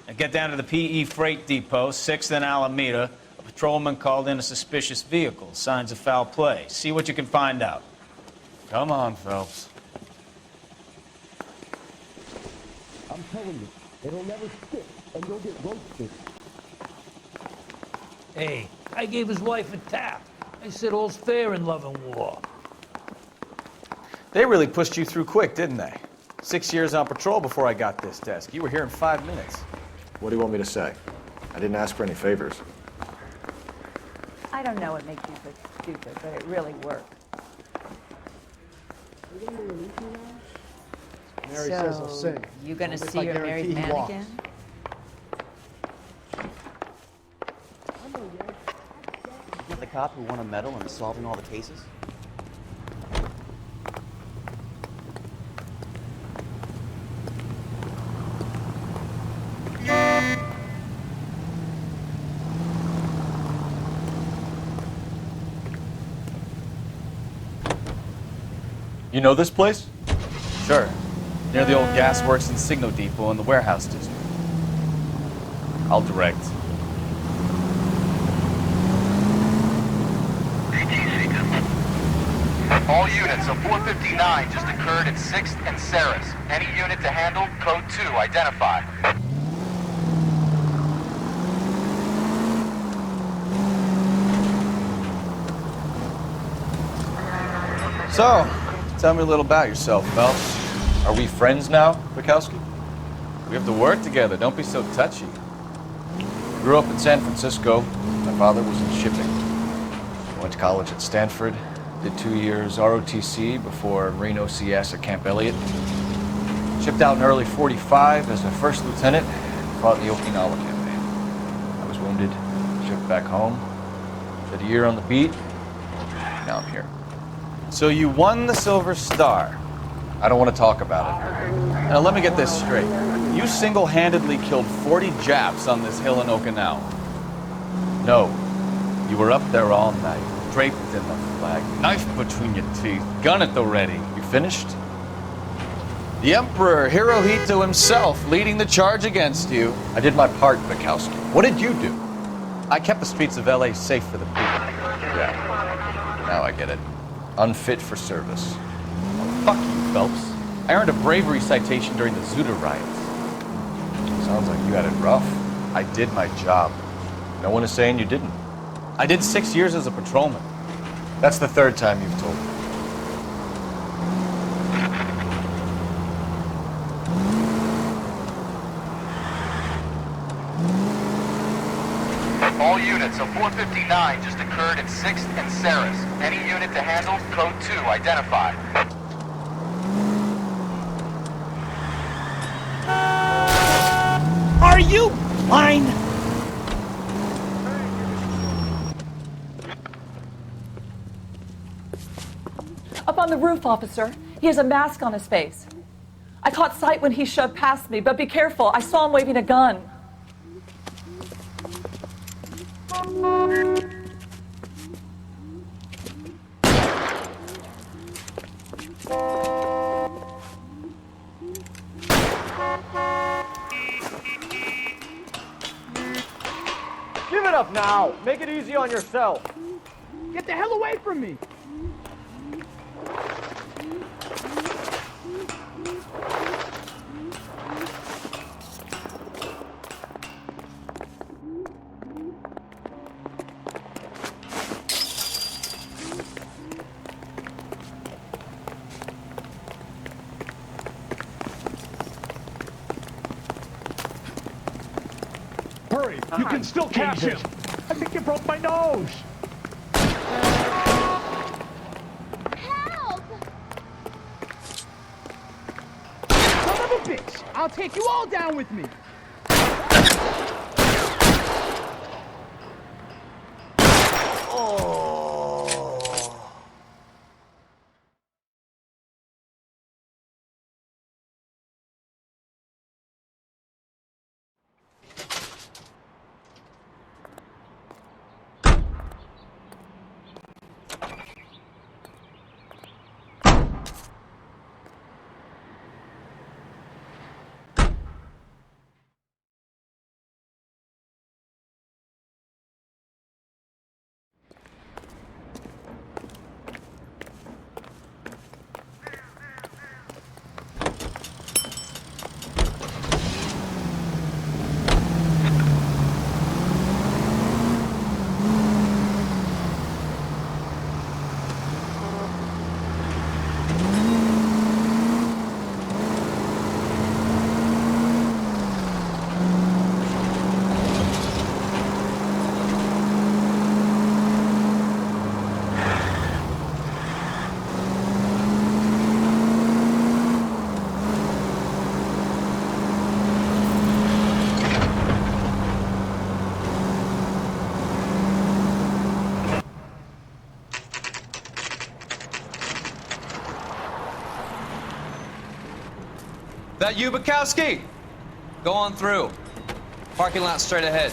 Speaker 3: Now get down to the PE Freight Depot, 6th and Alameda. A patrolman called in a suspicious vehicle. Signs of foul play. See what you can find out. Come on, Phelps.
Speaker 19: I'm telling you, it'll never stick, and you'll get roasted.
Speaker 11: Hey, I gave his wife a tap. I said all's fair in love and war.
Speaker 3: They really pushed you through quick, didn't they? 6 years on patrol before I got this desk. You were here in 5 minutes.
Speaker 18: What do you want me to say? I didn't ask for any favors.
Speaker 2: I don't know what makes you so stupid, but it really worked.
Speaker 15: Mary says I'll sing.
Speaker 2: You gonna
Speaker 15: At least
Speaker 2: see
Speaker 15: I
Speaker 2: your
Speaker 15: guarantee
Speaker 2: married
Speaker 15: he
Speaker 2: man
Speaker 15: walks.
Speaker 2: again?
Speaker 11: Not the cop who won a medal in solving all the cases?
Speaker 4: You know this place? Sure. Near the old gas works and Signo Depot in the warehouse district. I'll direct.
Speaker 23: All units, a 459 just occurred at 6th and Saris. Any unit to handle, code 2, identify.
Speaker 4: So, tell me a little about yourself, Phelps. Are we friends now, Bukowski? We have to work together. Don't be so touchy. Grew up in San Francisco. My father was in shipping. Went to college at Stanford. Did 2 years ROTC before Marine OCS at Camp Elliott. Shipped out in early '45 as a first lieutenant. Fought in the Okinawa campaign. I was wounded. Shipped back home. Did a year on the beat. Now I'm here.
Speaker 3: So you won the Silver Star.
Speaker 4: I don't want to talk about it.
Speaker 3: Now let me get this straight. You single-handedly killed 40 Japs on this hill in Okinawa.
Speaker 4: No. You were up there all night, draped in the flag, knife between your teeth, gun at the ready. You finished?
Speaker 3: The Emperor Hirohito himself leading the charge against you.
Speaker 4: I did my part, Bukowski. What did you do?
Speaker 3: I kept the streets of LA safe for the people.
Speaker 4: Yeah. Now I get it. Unfit for service.
Speaker 3: Oh, fuck you, Phelps. I earned a bravery citation during the Zuda riots.
Speaker 4: Sounds like you had it rough.
Speaker 3: I did my job.
Speaker 4: No one is saying you didn't.
Speaker 3: I did 6 years as a patrolman.
Speaker 4: That's the third time you've told me.
Speaker 23: All units, a 459 just occurred at 6th and Saris. Any unit to handle, code 2, identify.
Speaker 24: Are you blind?
Speaker 25: Up on the roof, officer. He has a mask on his face. I caught sight when he shoved past me, but be careful. I saw him waving a gun.
Speaker 10: Give it up now. Make it easy on yourself.
Speaker 15: Get the hell away from me! Hurry! You can still catch him! I think you broke my nose!
Speaker 22: Help!
Speaker 15: Son of a bitch! I'll take you all down with me!
Speaker 12: That you, Bukowski? Go on through. Parking lot straight ahead.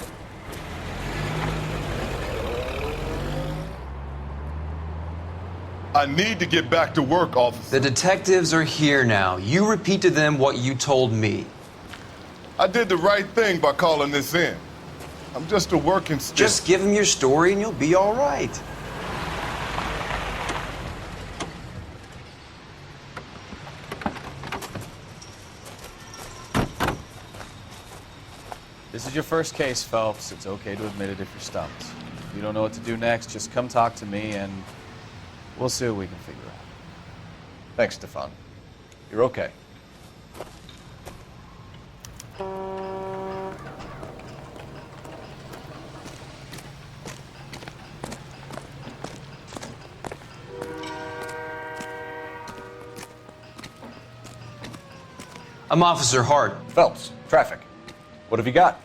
Speaker 5: I need to get back to work, officer.
Speaker 13: The detectives are here now. You repeat to them what you told me.
Speaker 5: I did the right thing by calling this in. I'm just a working stick.
Speaker 13: Just give them your story and you'll be all right.
Speaker 4: This is your first case, Phelps. It's okay to admit it if you're stumped. If you don't know what to do next, just come talk to me and we'll see what we can figure out. Thanks, Stefan. You're okay.
Speaker 13: I'm Officer Hart.
Speaker 4: Phelps, traffic. What have you got?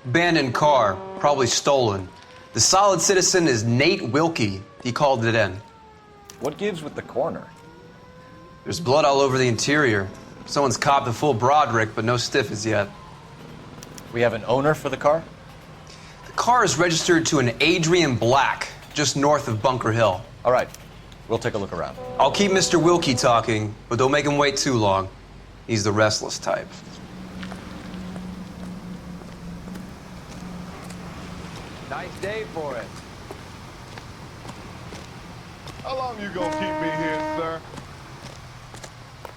Speaker 13: Abandoned car, probably stolen. The solid citizen is Nate Wilkie. He called it in.
Speaker 4: What gives with the coroner?
Speaker 13: There's blood all over the interior. Someone's copped a full Broderick, but no stiff as yet.
Speaker 4: We have an owner for the car?
Speaker 13: The car is registered to an Adrian Black, just north of Bunker Hill.
Speaker 4: All right, we'll take a look around.
Speaker 13: I'll keep Mr. Wilkie talking, but don't make him wait too long. He's the restless type.
Speaker 12: Nice day for it.
Speaker 5: How long you gonna keep me here, sir?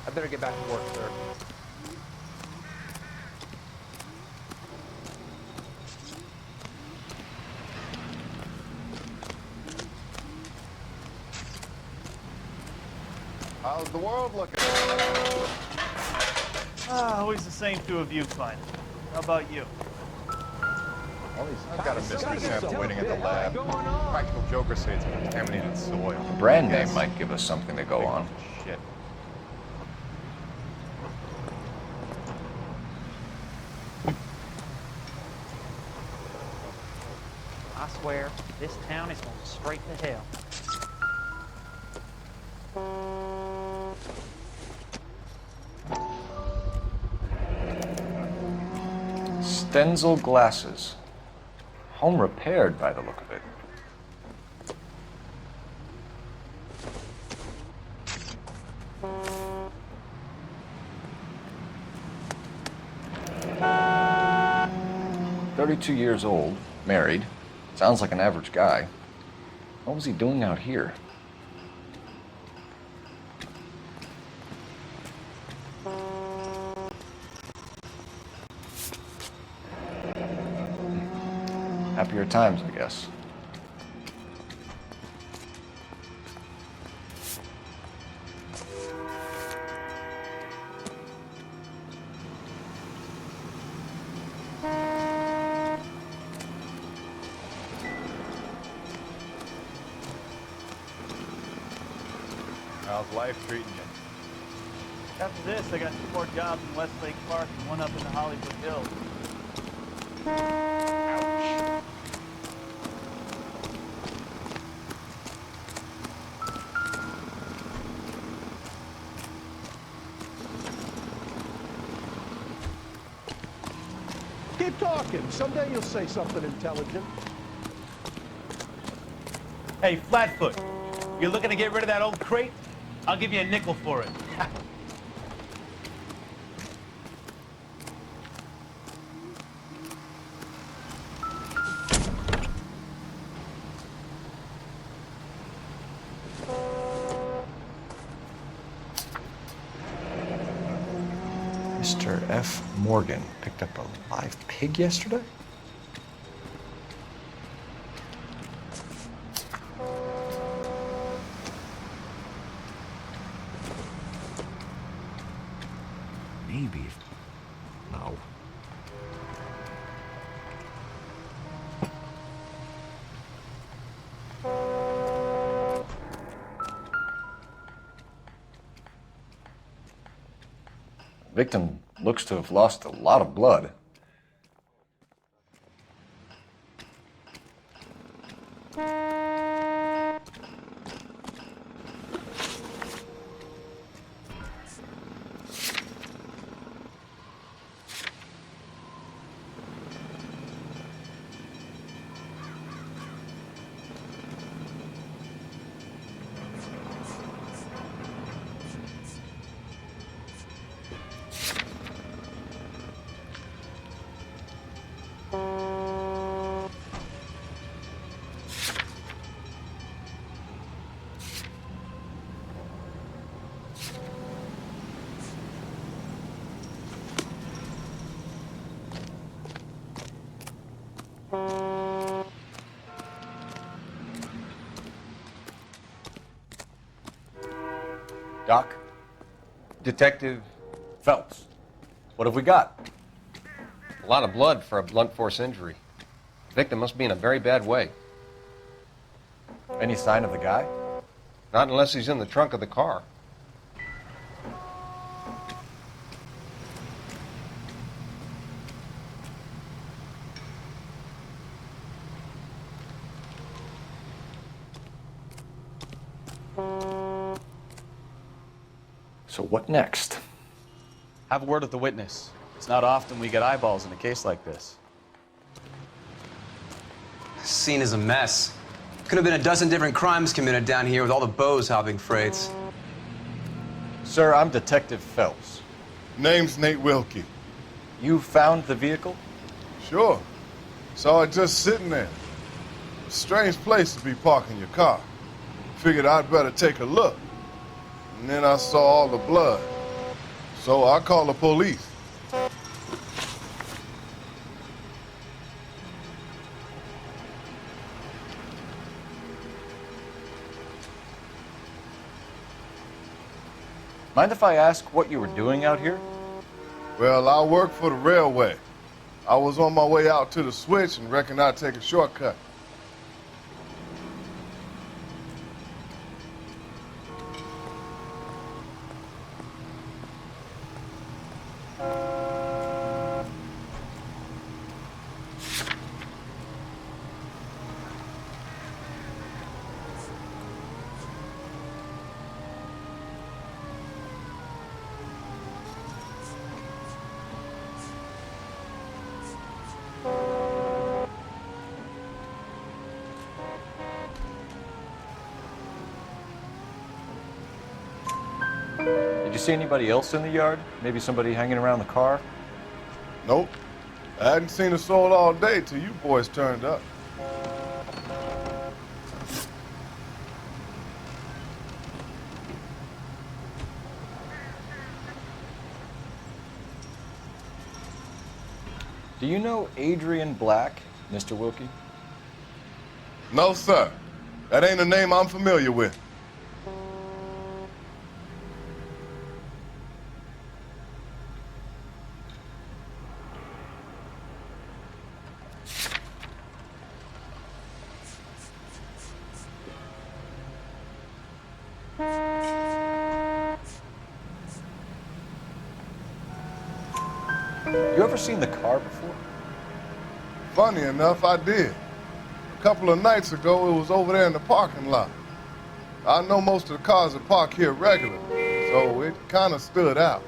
Speaker 12: I better get back to work, sir.
Speaker 5: How's the world looking?
Speaker 15: Always the same two of you, Klein. How about you?
Speaker 5: I've got a mystery sample waiting at the lab. Practical Joker say it's contaminated soil.
Speaker 4: The brand name might give us something to go on.
Speaker 5: Shit.
Speaker 11: I swear, this town is going straight to hell.
Speaker 4: Stenzel glasses. Home repaired by the look of it. "32 years old, married. Sounds like an average guy. What was he doing out here?" Happier times, I guess.
Speaker 5: How's life treating you?
Speaker 15: After this, I got 2 more jobs in Westlake Park and 1 up in the Hollywood Hills.
Speaker 19: Keep talking. Someday you'll say something intelligent.
Speaker 15: Hey, Flatfoot, you're looking to get rid of that old crate? I'll give you a nickel for it.
Speaker 4: Mr. F. Morgan picked up a live pig yesterday?
Speaker 18: Maybe. No.
Speaker 4: Victim looks to have lost a lot of blood. Doc? Detective Phelps. What have we got?
Speaker 14: A lot of blood for a blunt force injury. The victim must be in a very bad way.
Speaker 4: Any sign of the guy?
Speaker 14: Not unless he's in the trunk of the car.
Speaker 4: So what next?
Speaker 3: Have a word with the witness. It's not often we get eyeballs in a case like this.
Speaker 13: This scene is a mess. Could have been a dozen different crimes committed down here with all the bows hopping freights.
Speaker 4: Sir, I'm Detective Phelps.
Speaker 5: Name's Nate Wilkie.
Speaker 4: You found the vehicle?
Speaker 5: Sure. Saw it just sitting there. A strange place to be parking your car. Figured I'd better take a look. And then I saw all the blood. So I called the police.
Speaker 4: Mind if I ask what you were doing out here?
Speaker 5: Well, I work for the railway. I was on my way out to the switch and reckoned I'd take a shortcut.
Speaker 4: Did you see anybody else in the yard? Maybe somebody hanging around the car?
Speaker 5: Nope. I hadn't seen a soul all day till you boys turned up.
Speaker 4: Do you know Adrian Black, Mr. Wilkie?
Speaker 5: No, sir. That ain't a name I'm familiar with.
Speaker 4: You ever seen the car before?
Speaker 5: Funny enough, I did. A couple of nights ago, it was over there in the parking lot. I know most of the cars are parked here regularly, so it kind of stood out.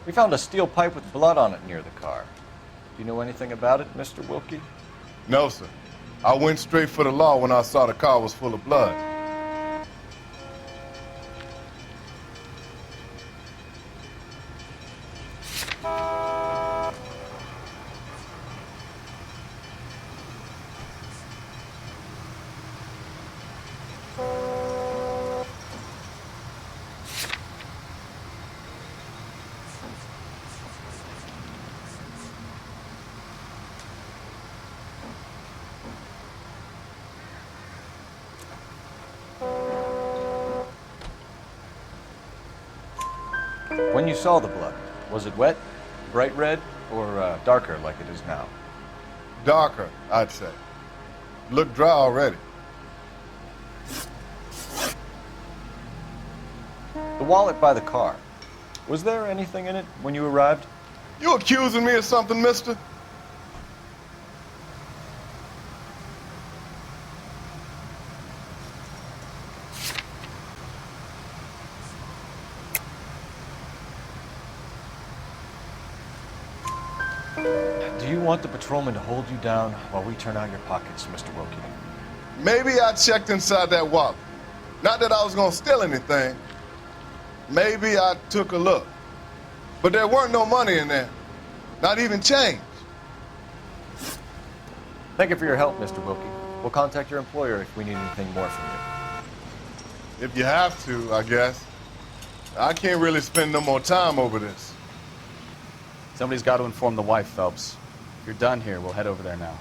Speaker 4: We found a steel pipe with blood on it near the car. Do you know anything about it, Mr. Wilkie?
Speaker 5: No, sir. I went straight for the law when I saw the car was full of blood.
Speaker 4: When you saw the blood, was it wet, bright red, or darker like it is now?
Speaker 5: Darker, I'd say. Looked dry already.
Speaker 4: The wallet by the car. Was there anything in it when you arrived?
Speaker 5: You accusing me of something, mister?
Speaker 4: Do you want the patrolman to hold you down while we turn out your pockets, Mr. Wilkie?
Speaker 5: Maybe I checked inside that wallet. Not that I was gonna steal anything. Maybe I took a look. But there weren't no money in there. Not even change.
Speaker 4: Thank you for your help, Mr. Wilkie. We'll contact your employer if we need anything more from you.
Speaker 5: If you have to, I guess. I can't really spend no more time over this.
Speaker 3: Somebody's got to inform the wife, Phelps. If you're done here, we'll head over there now.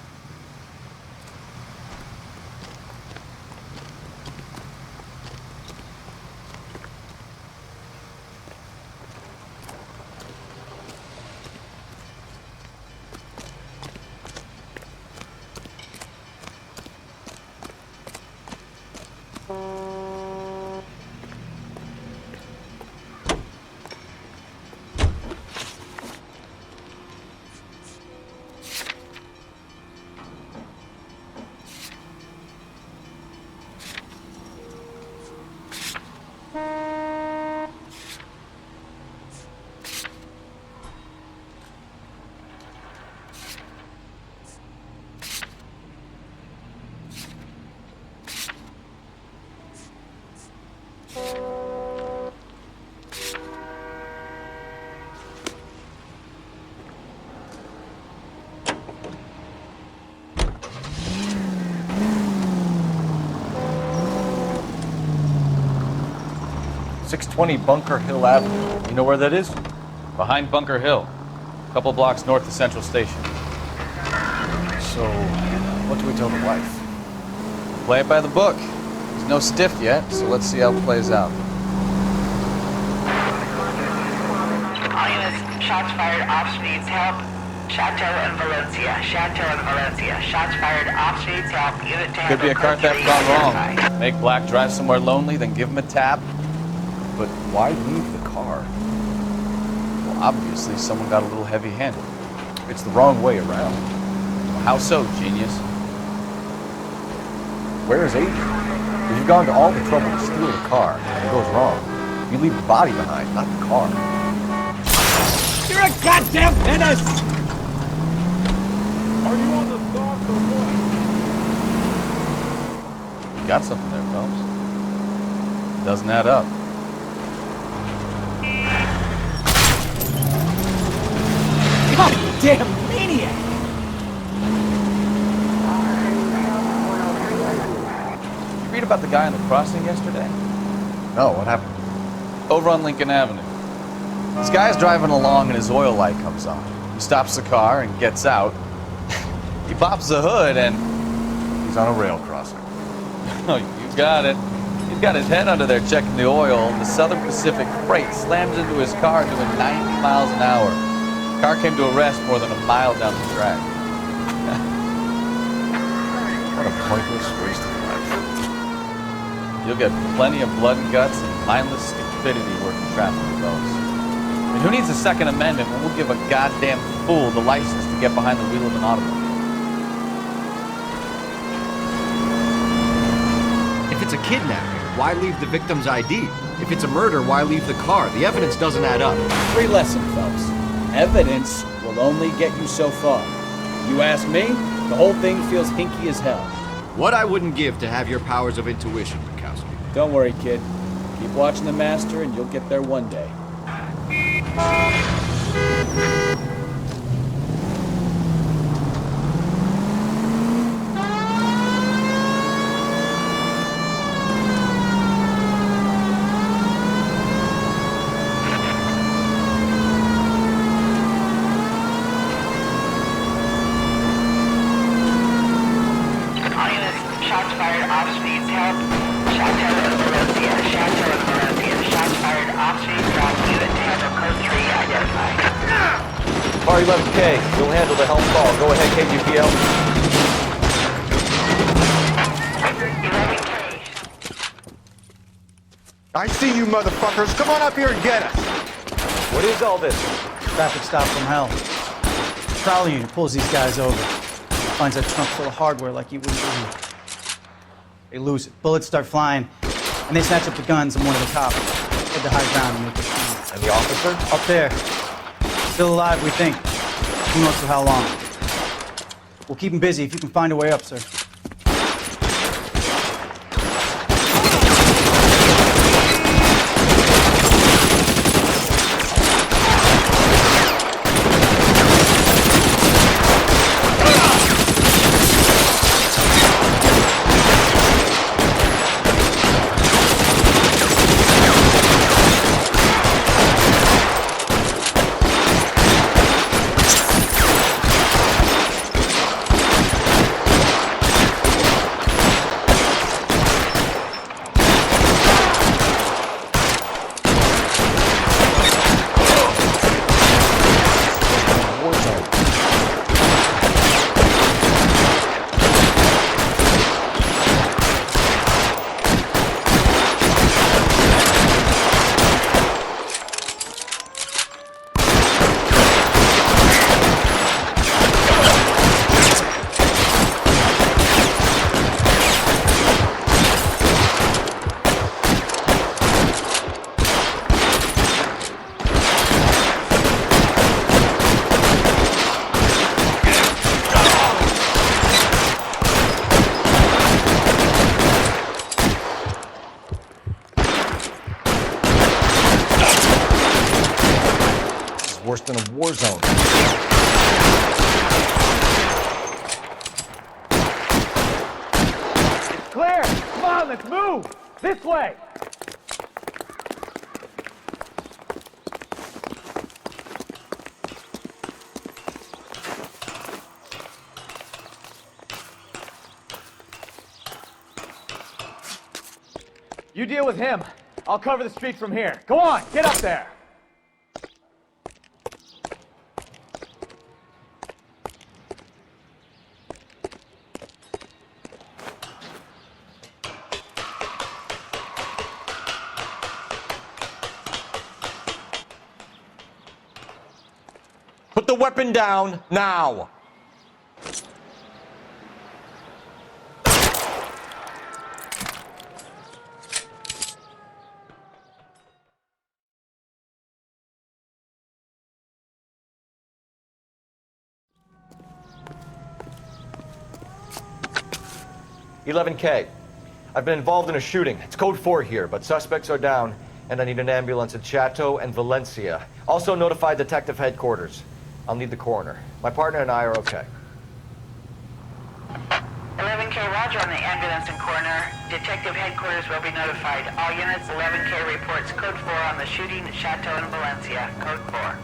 Speaker 4: .620 Bunker Hill Avenue. You know where that is?
Speaker 3: Behind Bunker Hill, a couple blocks north of Central Station.
Speaker 4: So, what do we tell the wife? Play it by the book. He's no stiff yet, so let's see how it plays out.
Speaker 1: All units, shots fired off streets, help. Chateau and Valencia. Chateau and Valencia. Shots fired off streets, help. Unit to
Speaker 4: Could be a car theft gone wrong. Make Black drive somewhere lonely, then give him a tap. But why leave the car? Well, obviously someone got a little heavy-handed. It's the wrong way around. How so, genius? Where is Adrian? If you've gone to all the trouble to steal the car, and it goes wrong, you leave the body behind, not the car.
Speaker 15: You're a goddamn menace!
Speaker 5: Are you on the dock or what?
Speaker 4: You got something there, Phelps. Doesn't add up.
Speaker 15: Goddamn maniac!
Speaker 4: You read about the guy on the crossing yesterday? No, what happened? Over on Lincoln Avenue. This guy's driving along and his oil light comes on. He stops the car and gets out. He pops the hood and he's on a rail crossing. Oh, you got it. He's got his head under there checking the oil, and the Southern Pacific freight slams into his car doing 90 miles an hour. The car came to a rest more than a mile down the track. What a pointless waste of life. You'll get plenty of blood and guts and mindless stupidity working traffic with those. And who needs a Second Amendment when we'll give a goddamn fool the license to get behind the wheel of an automobile?
Speaker 10: If it's a kidnapping, why leave the victim's ID? If it's a murder, why leave the car? The evidence doesn't add up.
Speaker 16: Free lesson, Phelps. Evidence will only get you so far. You ask me, the whole thing feels hinky as hell.
Speaker 10: What I wouldn't give to have your powers of intuition, Bukowski.
Speaker 16: Don't worry, kid. Keep watching the master and you'll get there one day.
Speaker 1: Shots fired off streets, help. Chateau and Valencia. Chateau and Valencia. Shots fired off streets, drop unit to handle code 3 identified.
Speaker 4: Bar 11K, you'll handle the helm call. Go ahead, KGPL.
Speaker 1: 11K.
Speaker 21: I see you motherfuckers. Come on up here and get us.
Speaker 11: What is all this? Traffic stop from hell. Trolley unit pulls these guys over. Finds a trunk full of hardware like you wouldn't believe. They lose it. Bullets start flying, and they snatch up the guns and one of the cops. Head to high ground and make it clean.
Speaker 4: And the officer?
Speaker 11: Up there. Still alive, we think. Who knows for how long. We'll keep him busy if you can find a way up, sir.
Speaker 4: just in a war zone.
Speaker 15: It's clear. Come on, let's move. This way. You deal with him. I'll cover the streets from here. Go on, get up there.
Speaker 10: Put the weapon down, now!
Speaker 6: 11K. I've been involved in a shooting. It's code 4 here, but suspects are down, and I need an ambulance at Chateau and Valencia. Also notify detective headquarters. I'll need the coroner. My partner and I are okay.
Speaker 1: 11K, roger on the ambulance and coroner. Detective headquarters will be notified. All units, 11K reports code 4 on the shooting at Chateau and Valencia. Code 4.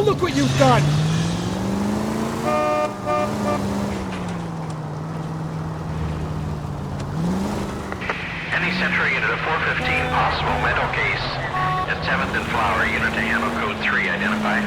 Speaker 15: Look what you've done!
Speaker 23: Any Central unit of 415, possible mental case at 7th and Flower, unit to handle code 3, identify.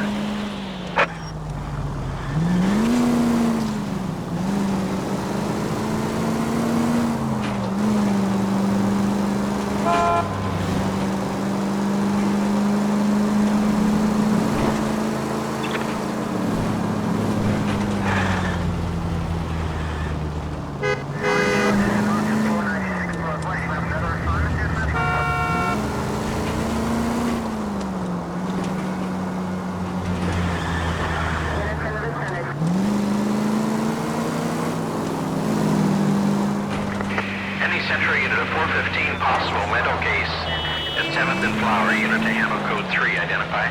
Speaker 23: Central unit of 415, possible mental case at 7th and Flower, unit to handle code 3, identify.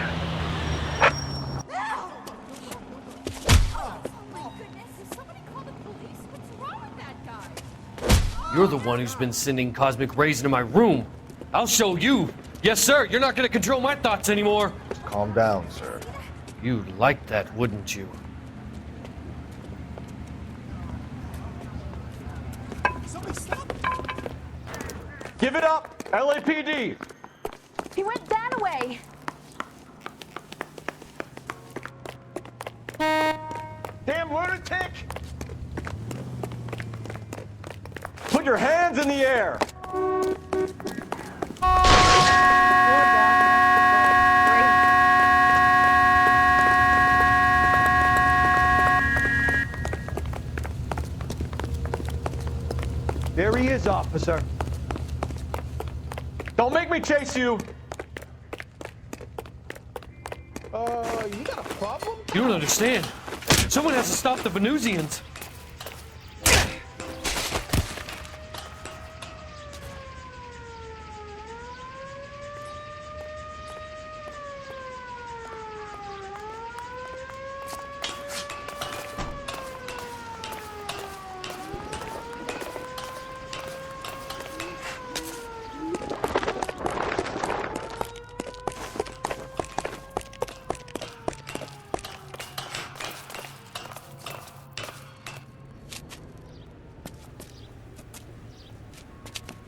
Speaker 10: You're the one who's been sending cosmic rays into my room. I'll show you. Yes, sir. You're not going to control my thoughts anymore.
Speaker 4: Calm down, sir.
Speaker 10: You'd like that, wouldn't you?
Speaker 15: Give it up! LAPD!
Speaker 22: He went that way!
Speaker 15: Damn lunatic! Put your hands in the air! There he is, officer. Don't make me chase you! You got a problem?
Speaker 10: You don't understand. Someone has to stop the Venusians.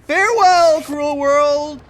Speaker 12: Farewell, cruel world!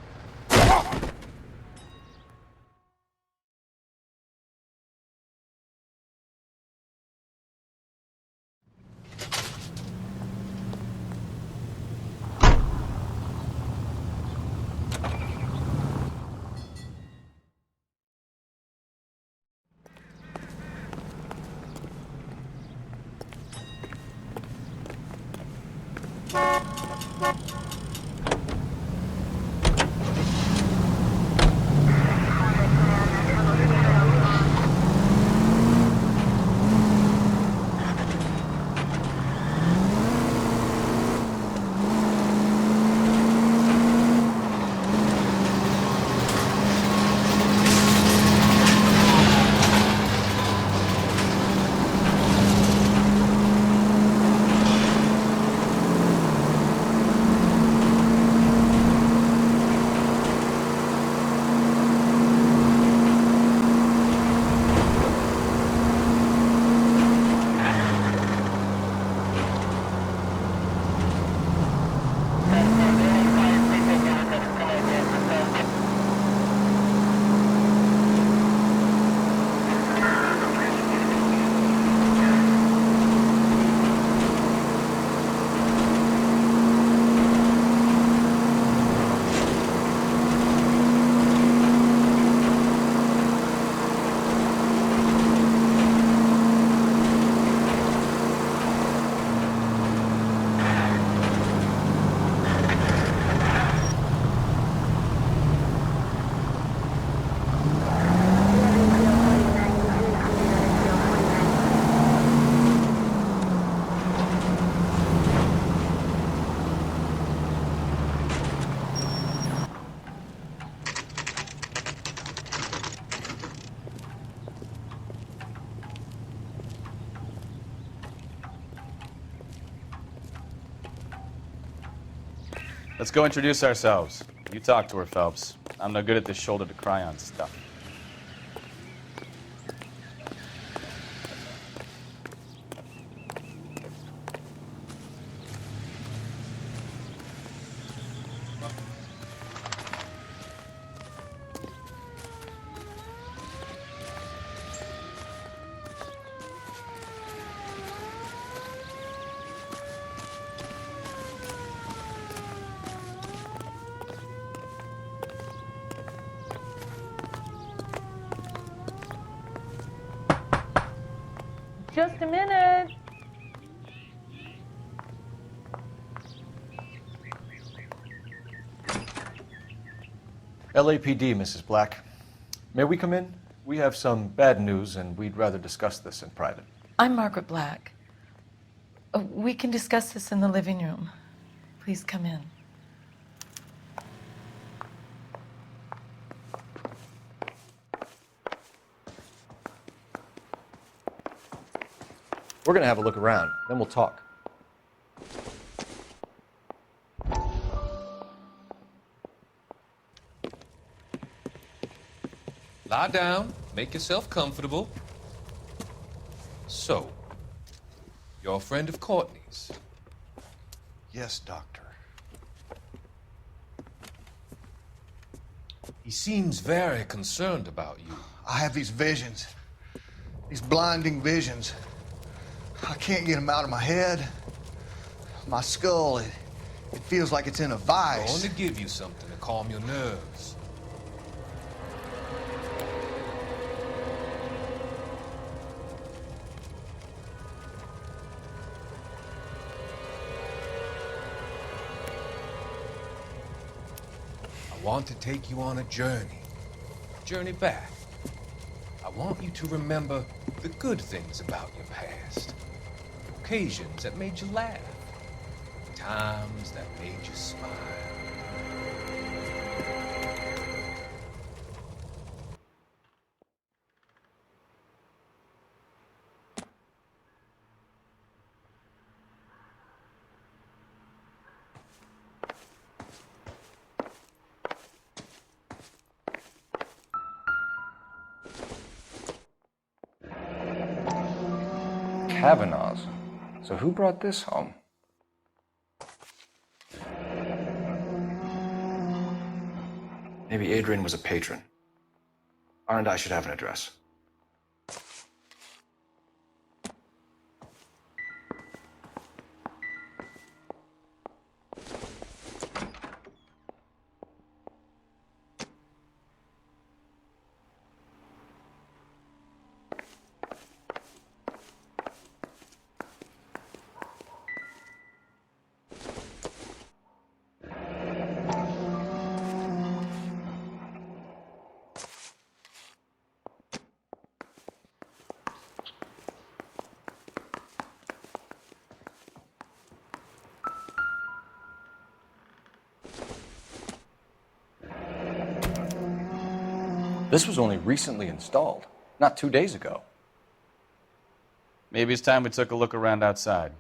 Speaker 4: Let's go introduce ourselves. You talk to her, Phelps. I'm no good at this shoulder to cry on stuff.
Speaker 25: Just a minute.
Speaker 6: LAPD, Mrs. Black. May we come in? We have some bad news, and we'd rather discuss this in private.
Speaker 7: I'm Margaret Black. We can discuss this in the living room. Please come in.
Speaker 6: We're gonna have a look around, then we'll talk.
Speaker 8: Lie down, make yourself comfortable. So, you're a friend of Courtney's?
Speaker 17: Yes, Doctor.
Speaker 8: He seems very concerned about you.
Speaker 17: I have these visions. These blinding visions. I can't get them out of my head. My skull, it feels like it's in a
Speaker 8: I
Speaker 17: vice.
Speaker 8: want to give you something to calm your nerves. I want to take you on a journey back. I want you to remember the good things about your past. Occasions that made you laugh. Times that made you smile.
Speaker 20: Kavanaugh's. So who brought this home?
Speaker 4: Maybe Adrian was a patron. R&I should have an address. This was only recently installed, not 2 days ago. Maybe it's time we took a look around outside.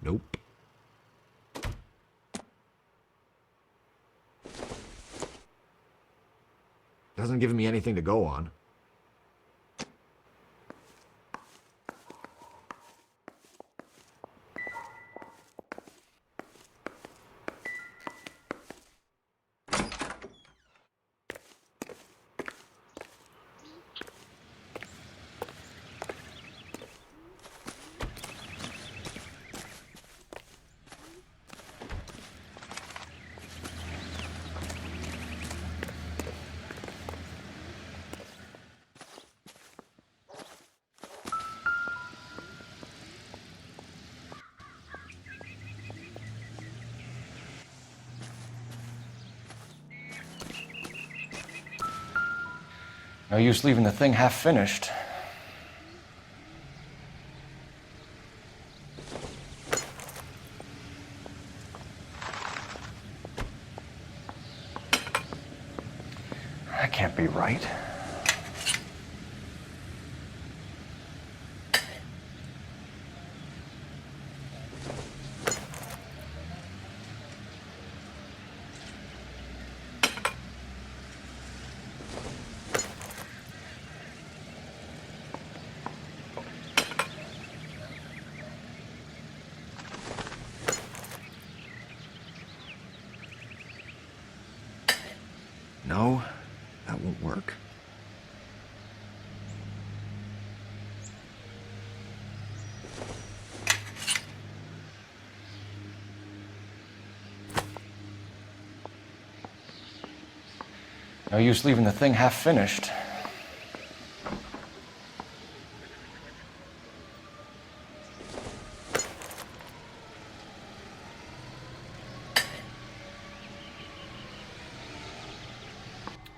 Speaker 18: Nope. Doesn't give me anything to go on.
Speaker 4: No use leaving the thing half finished. That can't be right.
Speaker 18: No, that won't work.
Speaker 4: No use leaving the thing half finished.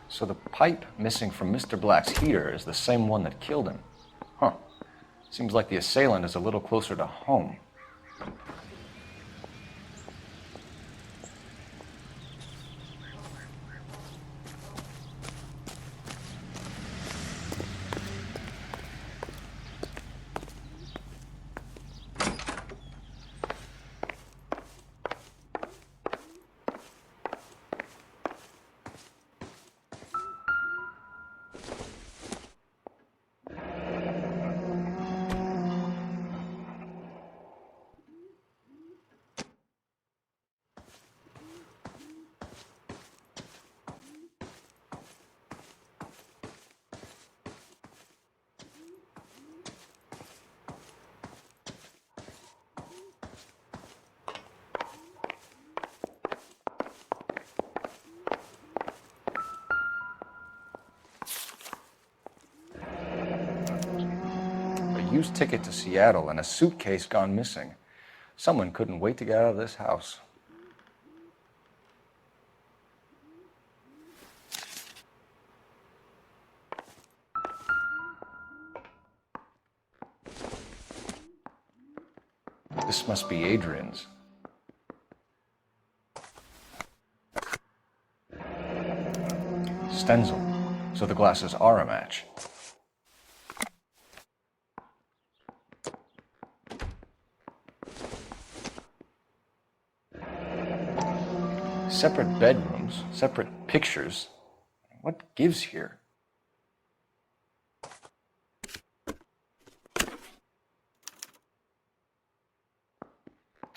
Speaker 4: So the pipe missing from Mr. Black's heater is the same one that killed him. Huh. Seems like the assailant is a little closer to home. Used ticket to Seattle and a suitcase gone missing. Someone couldn't wait to get out of this house. This must be Adrian's. Stenzel. So the glasses are a match. Separate bedrooms, separate pictures. What gives here?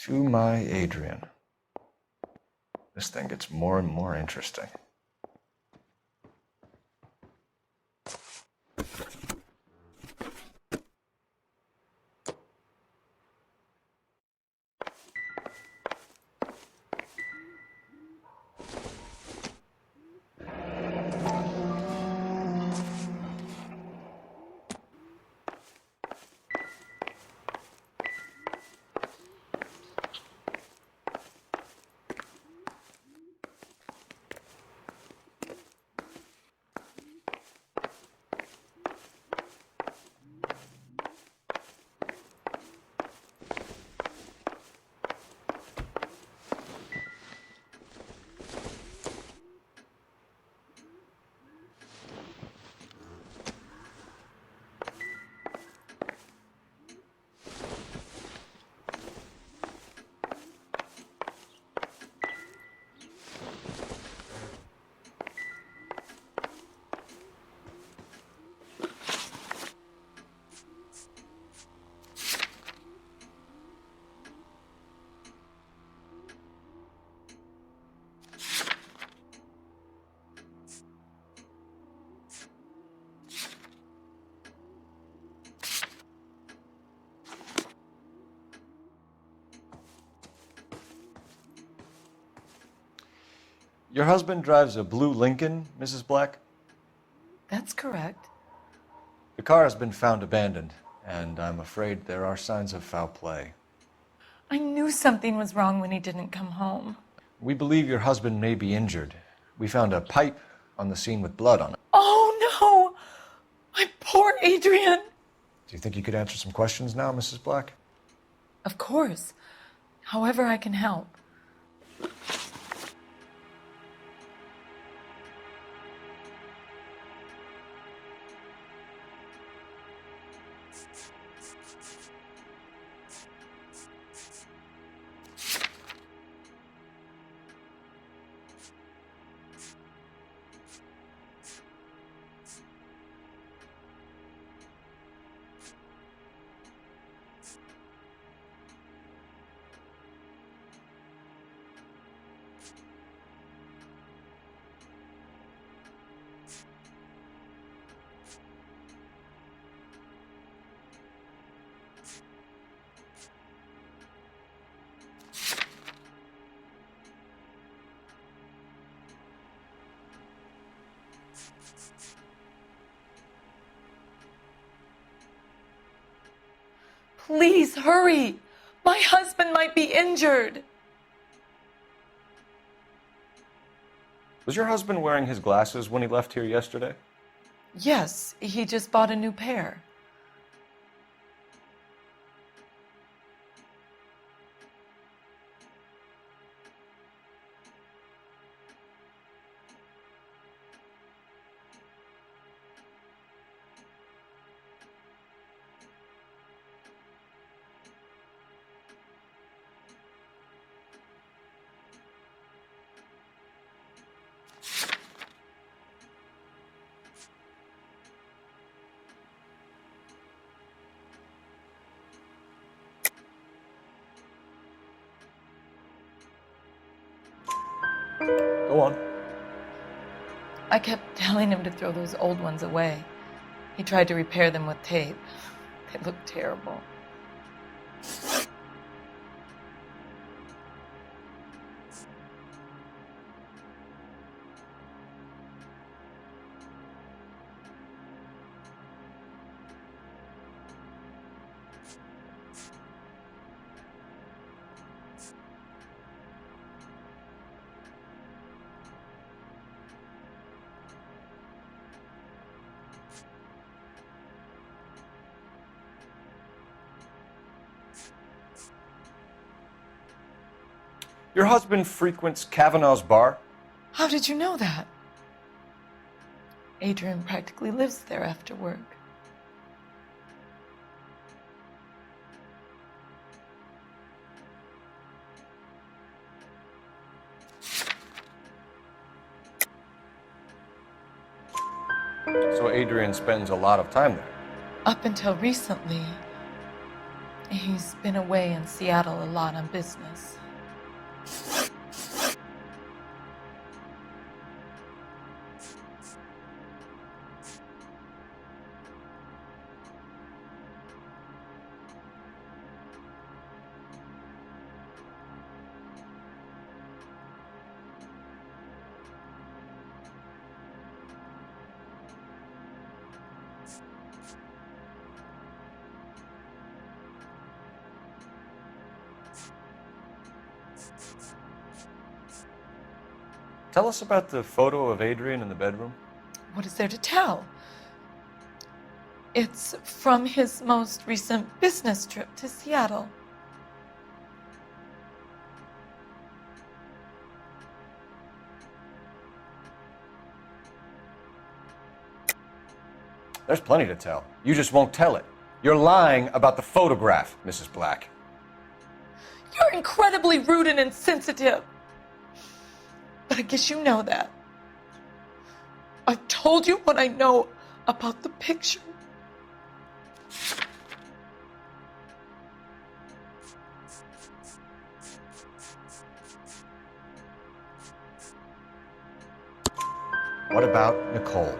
Speaker 4: To my Adrian. This thing gets more and more interesting. Your husband drives a blue Lincoln, Mrs. Black?
Speaker 7: That's correct.
Speaker 4: The car has been found abandoned, and I'm afraid there are signs of foul play.
Speaker 7: I knew something was wrong when he didn't come home.
Speaker 4: We believe your husband may be injured. We found a pipe on the scene with blood on it.
Speaker 7: Oh, no! My poor Adrian!
Speaker 4: Do you think you could answer some questions now, Mrs. Black?
Speaker 7: Of course. However I can help. Please hurry! My husband might be injured!
Speaker 4: Was your husband wearing his glasses when he left here yesterday?
Speaker 7: Yes, he just bought a new pair.
Speaker 4: Go on.
Speaker 7: I kept telling him to throw those old ones away. He tried to repair them with tape. They looked terrible.
Speaker 4: Your husband frequents Kavanaugh's bar?
Speaker 7: How did you know that? Adrian practically lives there after work.
Speaker 4: So Adrian spends a lot of time there.
Speaker 7: Up until recently, he's been away in Seattle a lot on business.
Speaker 4: Tell us about the photo of Adrian in the bedroom.
Speaker 7: What is there to tell? It's from his most recent business trip to Seattle.
Speaker 4: There's plenty to tell. You just won't tell it. You're lying about the photograph, Mrs. Black.
Speaker 7: You're incredibly rude and insensitive. But I guess you know that. I've told you what I know about the picture.
Speaker 4: What about Nicole,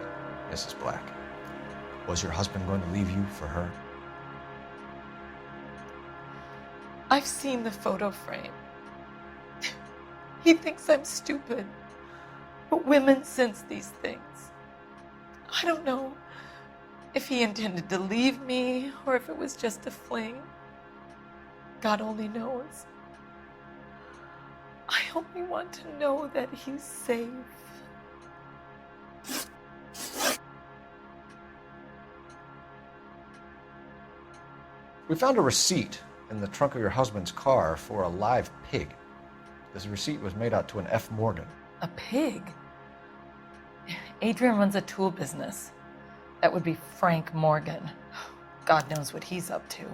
Speaker 4: Mrs. Black? Was your husband going to leave you for her?
Speaker 7: I've seen the photo frame. He thinks I'm stupid. But women sense these things. I don't know if he intended to leave me or if it was just a fling. God only knows. I only want to know that he's safe.
Speaker 4: We found a receipt in the trunk of your husband's car for a live pig. This receipt was made out to an F. Morgan.
Speaker 7: A pig? Adrian runs a tool business. That would be Frank Morgan. God knows what he's up to.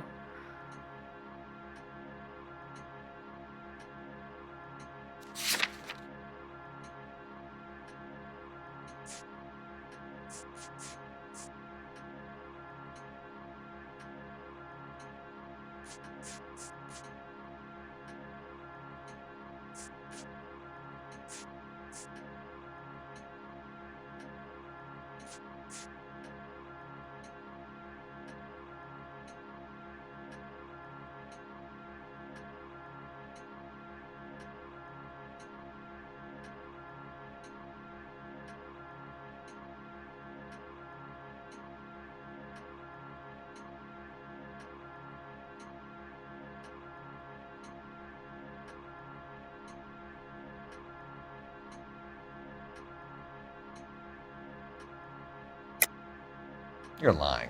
Speaker 4: You're lying.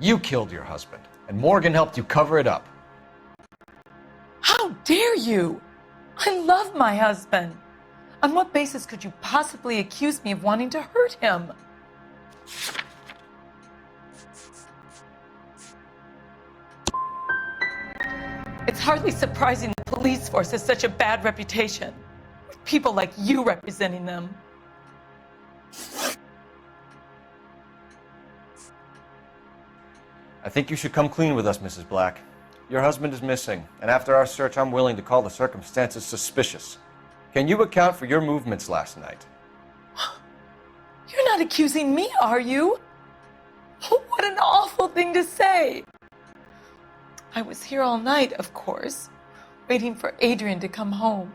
Speaker 4: You killed your husband, and Morgan helped you cover it up.
Speaker 7: How dare you? I love my husband. On what basis could you possibly accuse me of wanting to hurt him? It's hardly surprising the police force has such a bad reputation, with people like you representing them.
Speaker 4: I think you should come clean with us, Mrs. Black. Your husband is missing, and after our search, I'm willing to call the circumstances suspicious. Can you account for your movements last night?
Speaker 7: You're not accusing me, are you? What an awful thing to say. I was here all night, of course, waiting for Adrian to come home.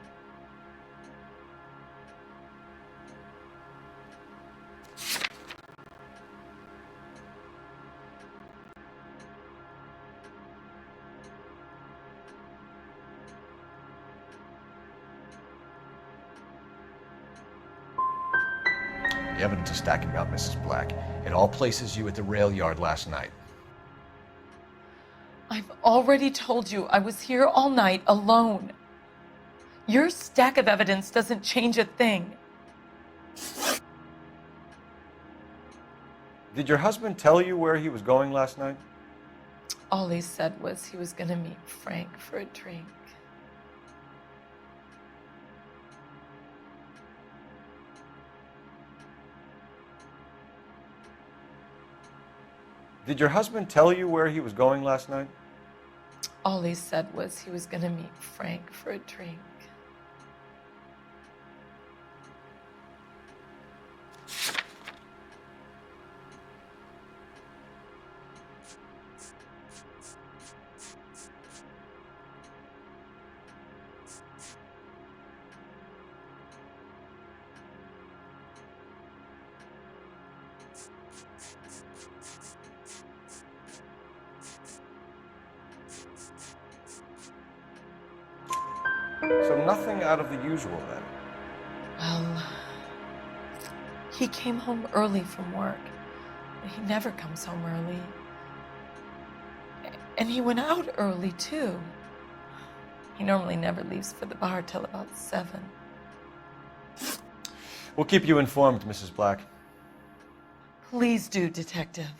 Speaker 4: The evidence is stacking up, Mrs. Black. It all places you at the rail yard last night.
Speaker 7: I've already told you I was here all night alone. Your stack of evidence doesn't change a thing.
Speaker 4: Did your husband tell you where he was going last night?
Speaker 7: All he said was he was going to meet Frank for a drink.
Speaker 4: Did your husband tell you where he was going last night?
Speaker 7: All he said was he was going to meet Frank for a drink.
Speaker 4: So nothing out of the usual then?
Speaker 7: Well, he came home early from work. He never comes home early. And he went out early, too. He normally never leaves for the bar till about 7.
Speaker 4: We'll keep you informed, Mrs. Black.
Speaker 7: Please do, Detective.